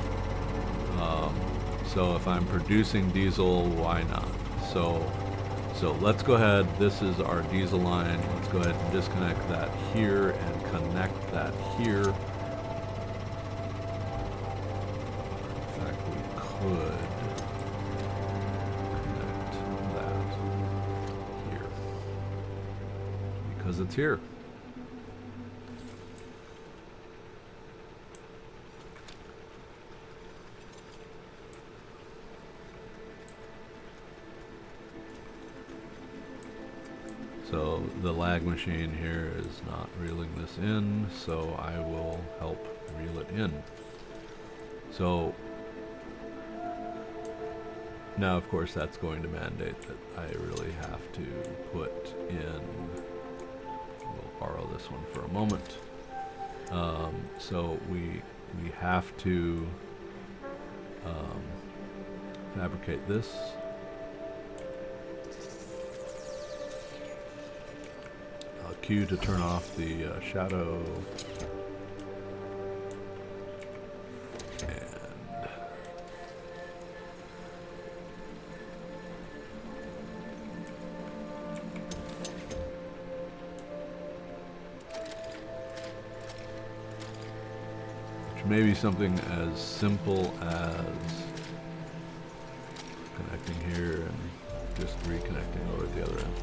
Speaker 1: So if I'm producing diesel, why not? So let's go ahead. This is our diesel line. Let's go ahead and disconnect that here and connect that here. In fact, we could connect that here because it's here. So the lag machine here is not reeling this in, so I will help reel it in. So now, of course, that's going to mandate that I really have to put in, we'll borrow this one for a moment. So we have to fabricate this. Q to turn off the shadow, and which may be something as simple as connecting here and just reconnecting over at the other end.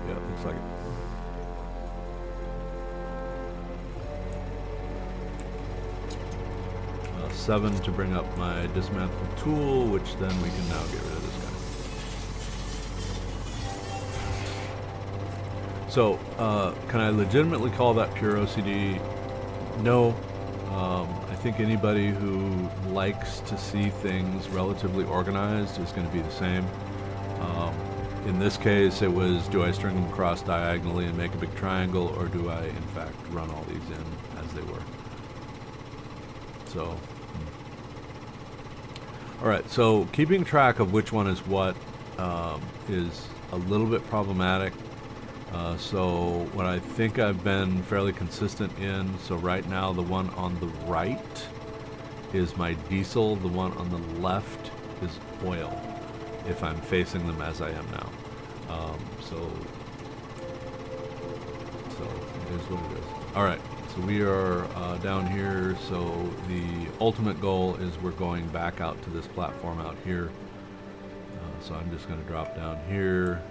Speaker 1: Yeah, it looks like it. 7 to bring up my dismantle tool, which then we can now get rid of this guy. So, can I legitimately call that pure OCD? No. I think anybody who likes to see things relatively organized is going to be the same. In this case, it was, do I string them across diagonally and make a big triangle, or do I, in fact, run all these in as they were? So, all right, so keeping track of which one is what is a little bit problematic. So what I think I've been fairly consistent in, so right now the one on the right is my diesel, the one on the left is oil, if I'm facing them as I am now. So it is what it is. All right, so we are down here. So the ultimate goal is we're going back out to this platform out here. So I'm just going to drop down here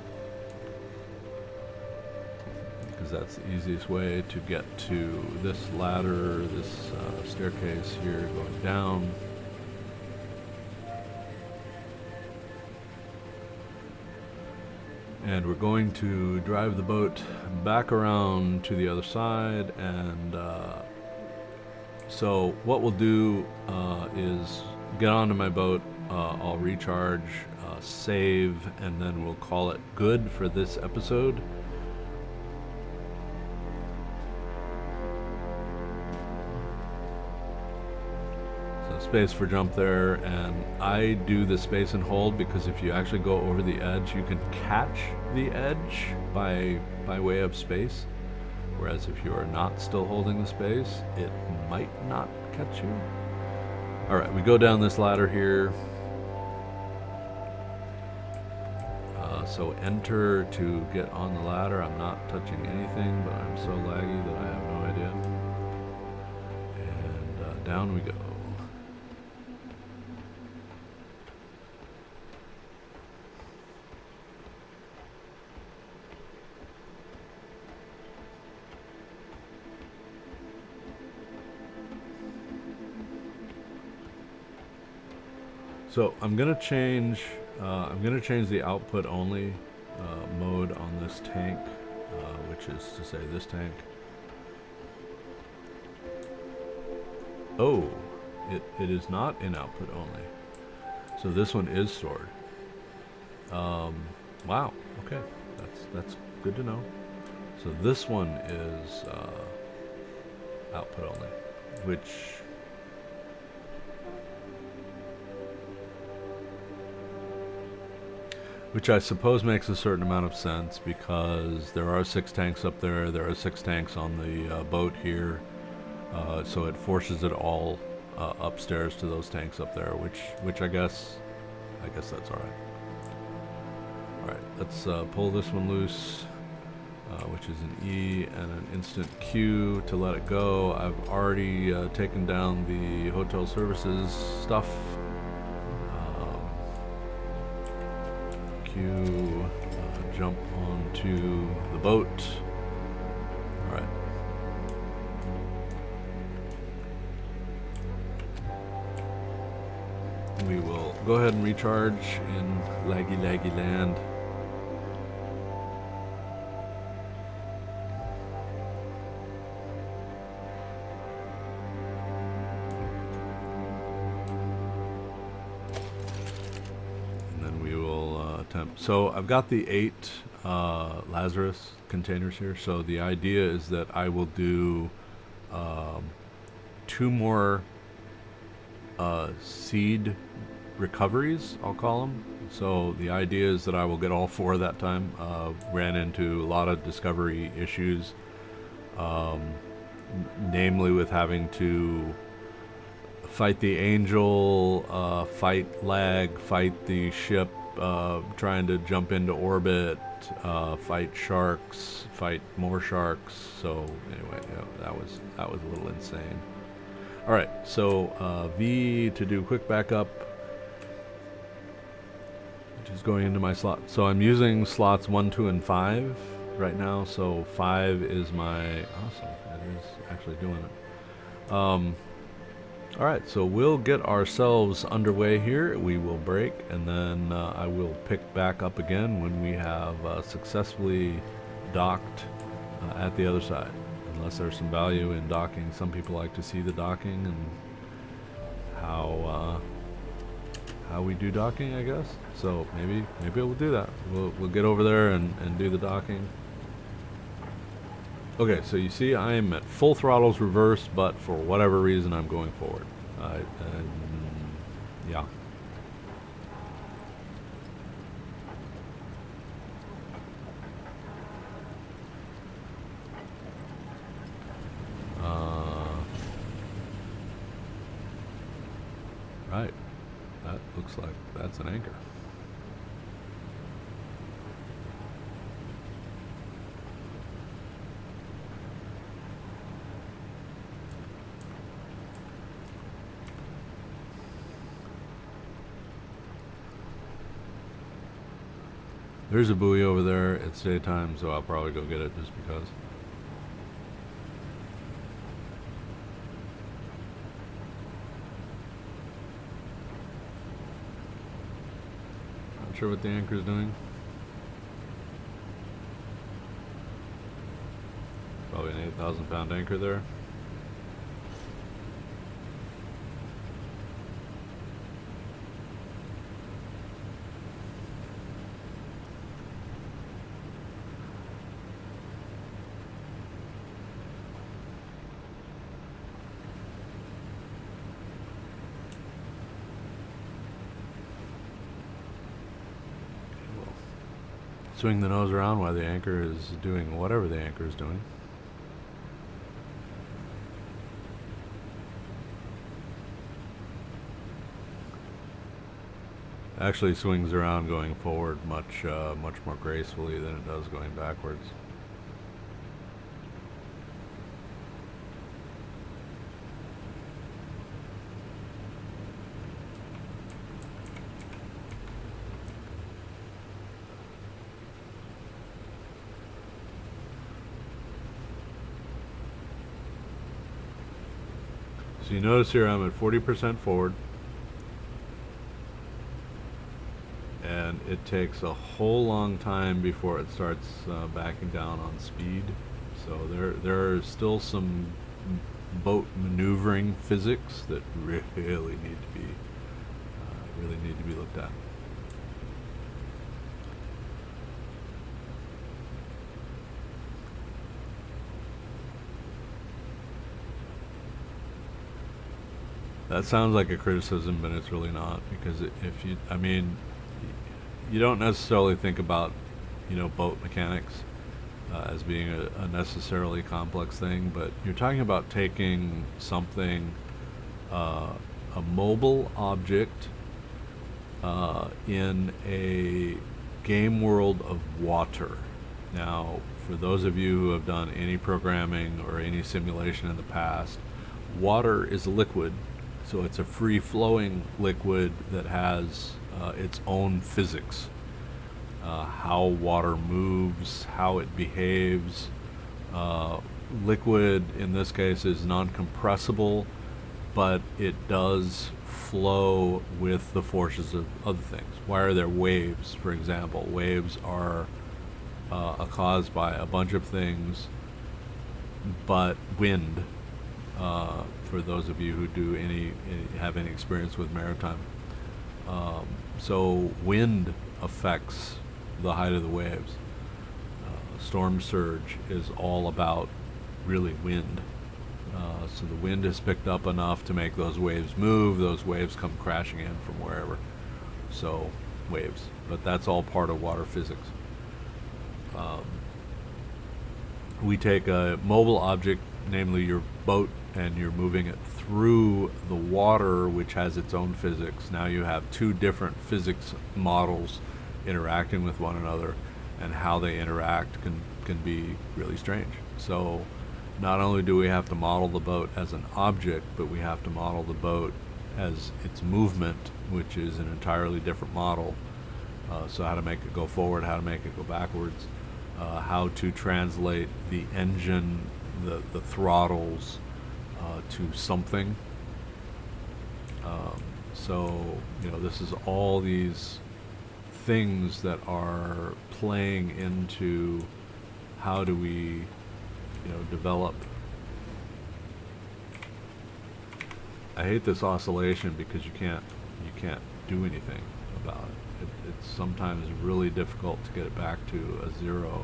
Speaker 1: because that's the easiest way to get to this ladder, this staircase here going down. And we're going to drive the boat back around to the other side, and so what we'll do is get onto my boat, I'll recharge, save, and then we'll call it good for this episode. So space for jump there, and I do the space and hold because if you actually go over the edge, you can catch the edge by way of space. Whereas if you are not still holding the space, it might not catch you. Alright, we go down this ladder here. So enter to get on the ladder. I'm not touching anything, but I'm so laggy that I have no idea. And down we go. So I'm gonna change the output only mode on this tank, which is to say this tank. Oh, it is not in output only. So this one is stored. Wow. Okay, that's good to know. So this one is output only, which I suppose makes a certain amount of sense because there are 6 tanks up there. There are 6 tanks on the boat here, so it forces it all upstairs to those tanks up there, which I guess that's all right. All right, let's pull this one loose, which is an E and an instant Q to let it go. I've already taken down the hotel services stuff. Jump onto the boat. All right. We will go ahead and recharge in laggy land. So I've got the 8 Lazarus containers here. So the idea is that I will do 2 more seed recoveries, I'll call them. So the idea is that I will get all 4 that time. Ran into a lot of discovery issues, namely with having to fight the angel, fight lag, fight the ship, trying to jump into orbit, fight sharks, fight more sharks. So anyway, yeah, that was a little insane. All right, so V to do quick backup, which is going into my slot. So I'm using slots 1, 2, and 5 right now. So 5 is my awesome. It is actually doing it. All right, so we'll get ourselves underway here. We will break, and then I will pick back up again when we have successfully docked at the other side. Unless there's some value in docking. Some people like to see the docking and how we do docking, I guess. So maybe we'll do that. We'll get over there and do the docking. Okay, so you see I'm at full throttles reverse, but for whatever reason I'm going forward. Yeah. Right. That looks like that's an anchor. There's a buoy over there. It's daytime, so I'll probably go get it just because. Not sure what the anchor's doing. Probably an 8,000 pound anchor there. Swing the nose around while the anchor is doing whatever the anchor is doing. Actually swings around going forward much more gracefully than it does going backwards. So you notice here I'm at 40% forward, and it takes a whole long time before it starts backing down on speed. So there are still some boat maneuvering physics that really need to be looked at. That sounds like a criticism, but it's really not, because if you, I mean, you don't necessarily think about, boat mechanics as being a necessarily complex thing, but you're talking about taking something, a mobile object in a game world of water. Now, for those of you who have done any programming or any simulation in the past, water is a liquid. So it's a free-flowing liquid that has its own physics. How water moves, how it behaves. Liquid, in this case, is non-compressible, but it does flow with the forces of other things. Why are there waves, for example? Waves are caused by a bunch of things, but wind, for those of you who do have any experience with maritime. So wind affects the height of the waves. Storm surge is all about really wind. So the wind is picked up enough to make those waves move. Those waves come crashing in from wherever. So waves, but that's all part of water physics. We take a mobile object, namely your boat, and you're moving it through the water, which has its own physics. Now you have two different physics models interacting with one another, and how they interact can be really strange. So not only do we have to model the boat as an object, but we have to model the boat as its movement, which is an entirely different model. So how to make it go forward, how to make it go backwards, how to translate the engine, the throttles, to something. So this is all these things that are playing into how do we develop. I hate this oscillation because you can't do anything about it. It's sometimes really difficult to get it back to a zero.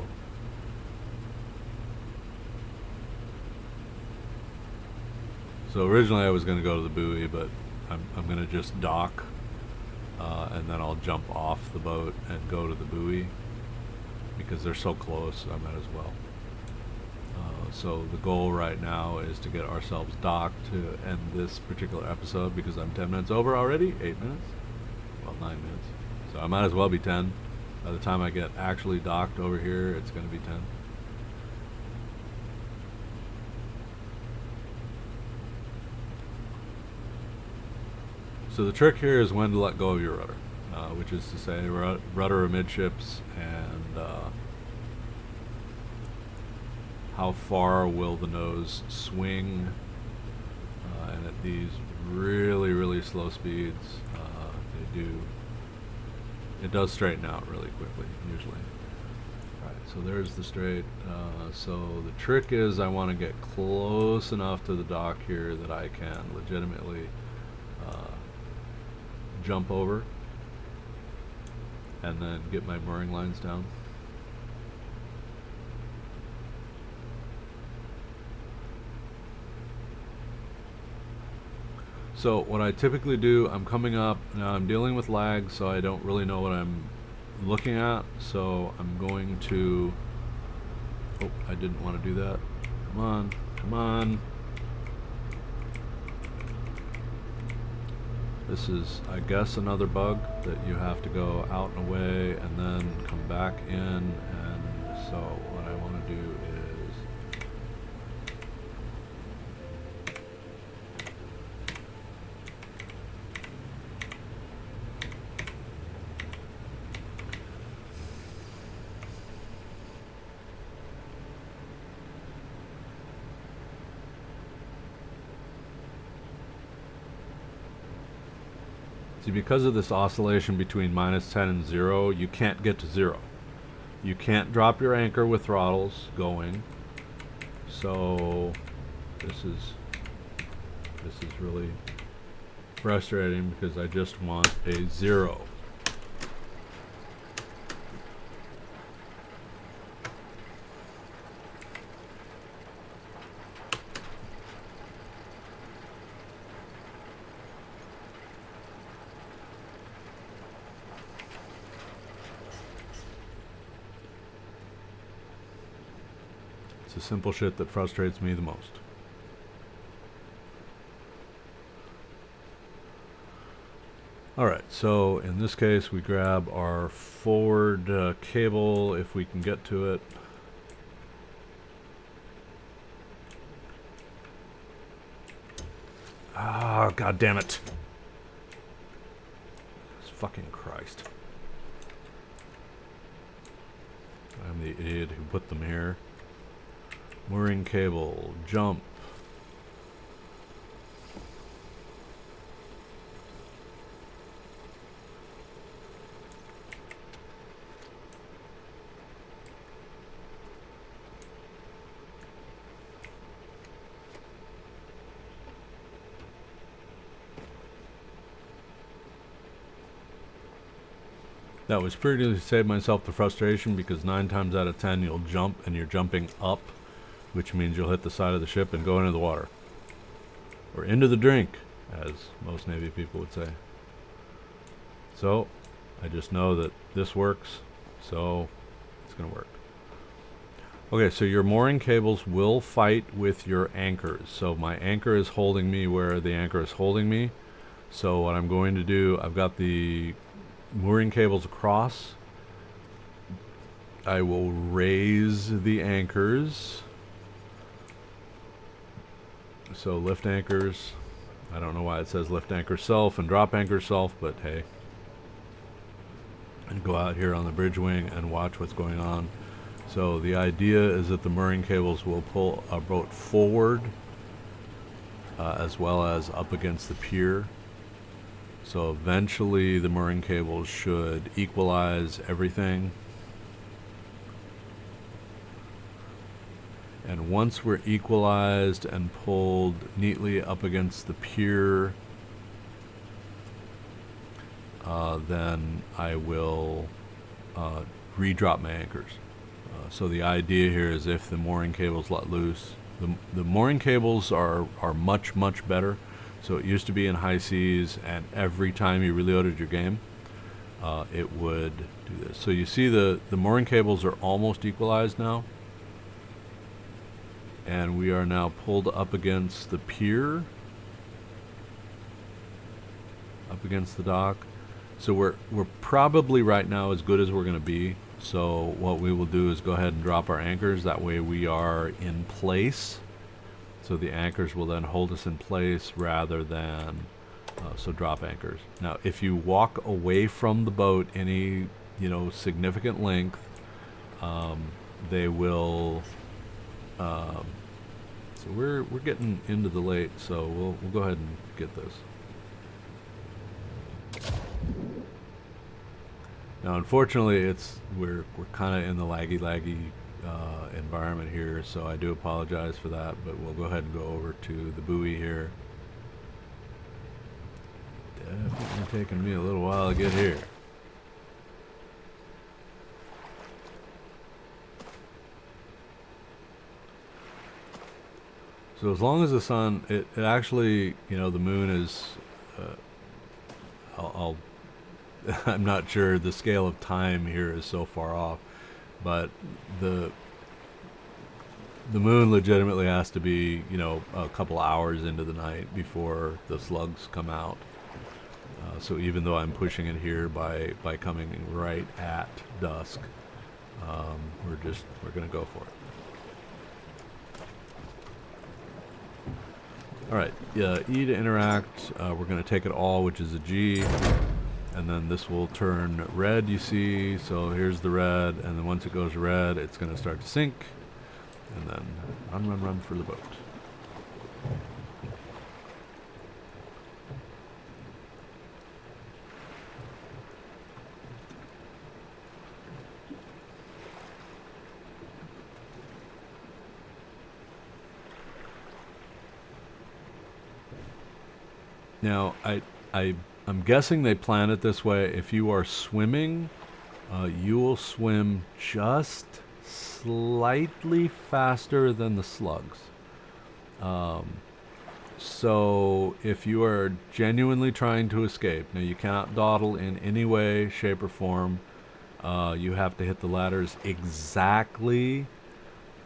Speaker 1: So originally I was going to go to the buoy, but I'm going to just dock, and then I'll jump off the boat and go to the buoy, because they're so close, I might as well. So the goal right now is to get ourselves docked to end this particular episode, because I'm 10 minutes over already, 8 minutes, well 9 minutes. So I might as well be 10. By the time I get actually docked over here, it's going to be 10. So the trick here is when to let go of your rudder, which is to say rudder amidships, and how far will the nose swing, and at these really slow speeds, it does straighten out really quickly usually. Alright, so there's the straight. So the trick is I want to get close enough to the dock here that I can legitimately jump over and then get my mooring lines down. So what I typically do, I'm coming up, now I'm dealing with lag, so I don't really know what I'm looking at, so I'm going to, oh, I didn't want to do that. Come on, come on. This is, I guess, another bug that you have to go out and away and then come back in, and so what I want to do is see, because of this oscillation between -10 and 0, you can't get to 0. You can't drop your anchor with throttles going. So this is really frustrating because I just want a 0. It's the simple shit that frustrates me the most. Alright, so in this case we grab our forward cable if we can get to it. Ah, god damn it. Fucking Christ. I'm the idiot who put them here. Mooring cable, jump. That was pretty to save myself the frustration because 9 times out of 10 you'll jump and you're jumping up, which means you'll hit the side of the ship and go into the water. Or into the drink, as most Navy people would say. So, I just know that this works, so it's going to work. Okay, so your mooring cables will fight with your anchors. So my anchor is holding me where the anchor is holding me. So what I'm going to do, I've got the mooring cables across. I will raise the anchors. So lift anchors. I don't know why it says lift anchor self and drop anchor self, but hey. And go out here on the bridge wing and watch what's going on. So the idea is that the mooring cables will pull our boat forward as well as up against the pier. So eventually the mooring cables should equalize everything. And once we're equalized and pulled neatly up against the pier, then I will re-drop my anchors. So the idea here is if the mooring cables let loose, the mooring cables are much, much better. So it used to be in high seas, and every time you reloaded your game, it would do this. So you see the mooring cables are almost equalized now. And we are now pulled up against the pier, up against the dock. So we're probably right now as good as we're going to be. So what we will do is go ahead and drop our anchors. That way we are in place. So the anchors will then hold us in place rather than, so drop anchors. Now if you walk away from the boat any, significant length, they will, so we're getting into the late, so we'll go ahead and get this. Now, unfortunately, we're kind of in the laggy environment here, so I do apologize for that. But we'll go ahead and go over to the buoy here. Definitely taking me a little while to get here. So as long as the sun, it actually, you know, the moon is, I'll I'm not sure the scale of time here is so far off, but the the moon legitimately has to be, you know, a couple hours into the night before the slugs come out. So even though I'm pushing it here by coming right at dusk, we're gonna go for it. All right, yeah, E to interact. We're gonna take it all, which is a G, and then this will turn red. You see, so here's the red, and then once it goes red, it's gonna start to sink, and then run for the boat. Now, I'm guessing they plan it this way. If you are swimming, you will swim just slightly faster than the slugs. So if you are genuinely trying to escape, now you cannot dawdle in any way, shape, or form. You have to hit the ladders exactly.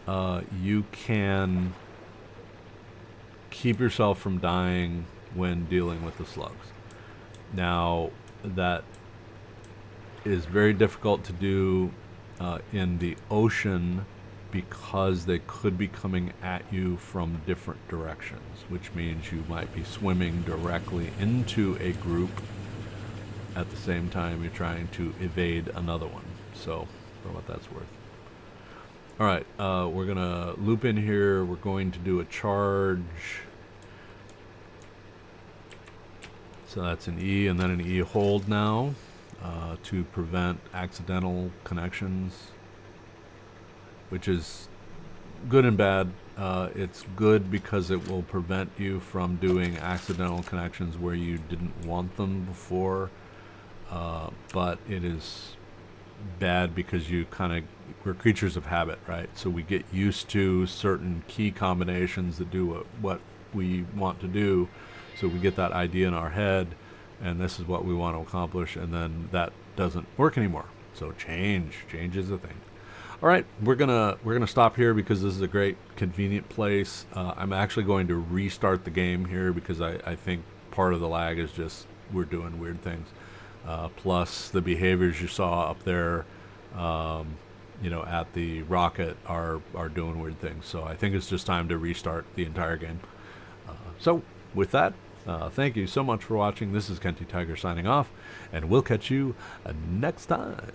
Speaker 1: You can keep yourself from dying when dealing with the slugs. Now, that is very difficult to do in the ocean because they could be coming at you from different directions, which means you might be swimming directly into a group at the same time you're trying to evade another one. So, for what that's worth. All right, we're gonna loop in here. We're going to do a charge. So that's an E and then an E hold now to prevent accidental connections, which is good and bad. It's good because it will prevent you from doing accidental connections where you didn't want them before, but it is bad because we're creatures of habit, right? So we get used to certain key combinations that do what we want to do. So we get that idea in our head, and this is what we want to accomplish, and then that doesn't work anymore. So change is a thing. All right, we're gonna stop here because this is a great, convenient place. I'm actually going to restart the game here because I think part of the lag is just we're doing weird things. Plus the behaviors you saw up there, you know, at the rocket are doing weird things. So I think it's just time to restart the entire game. So with that, thank you so much for watching. This is Kenty Tiger signing off, and we'll catch you next time.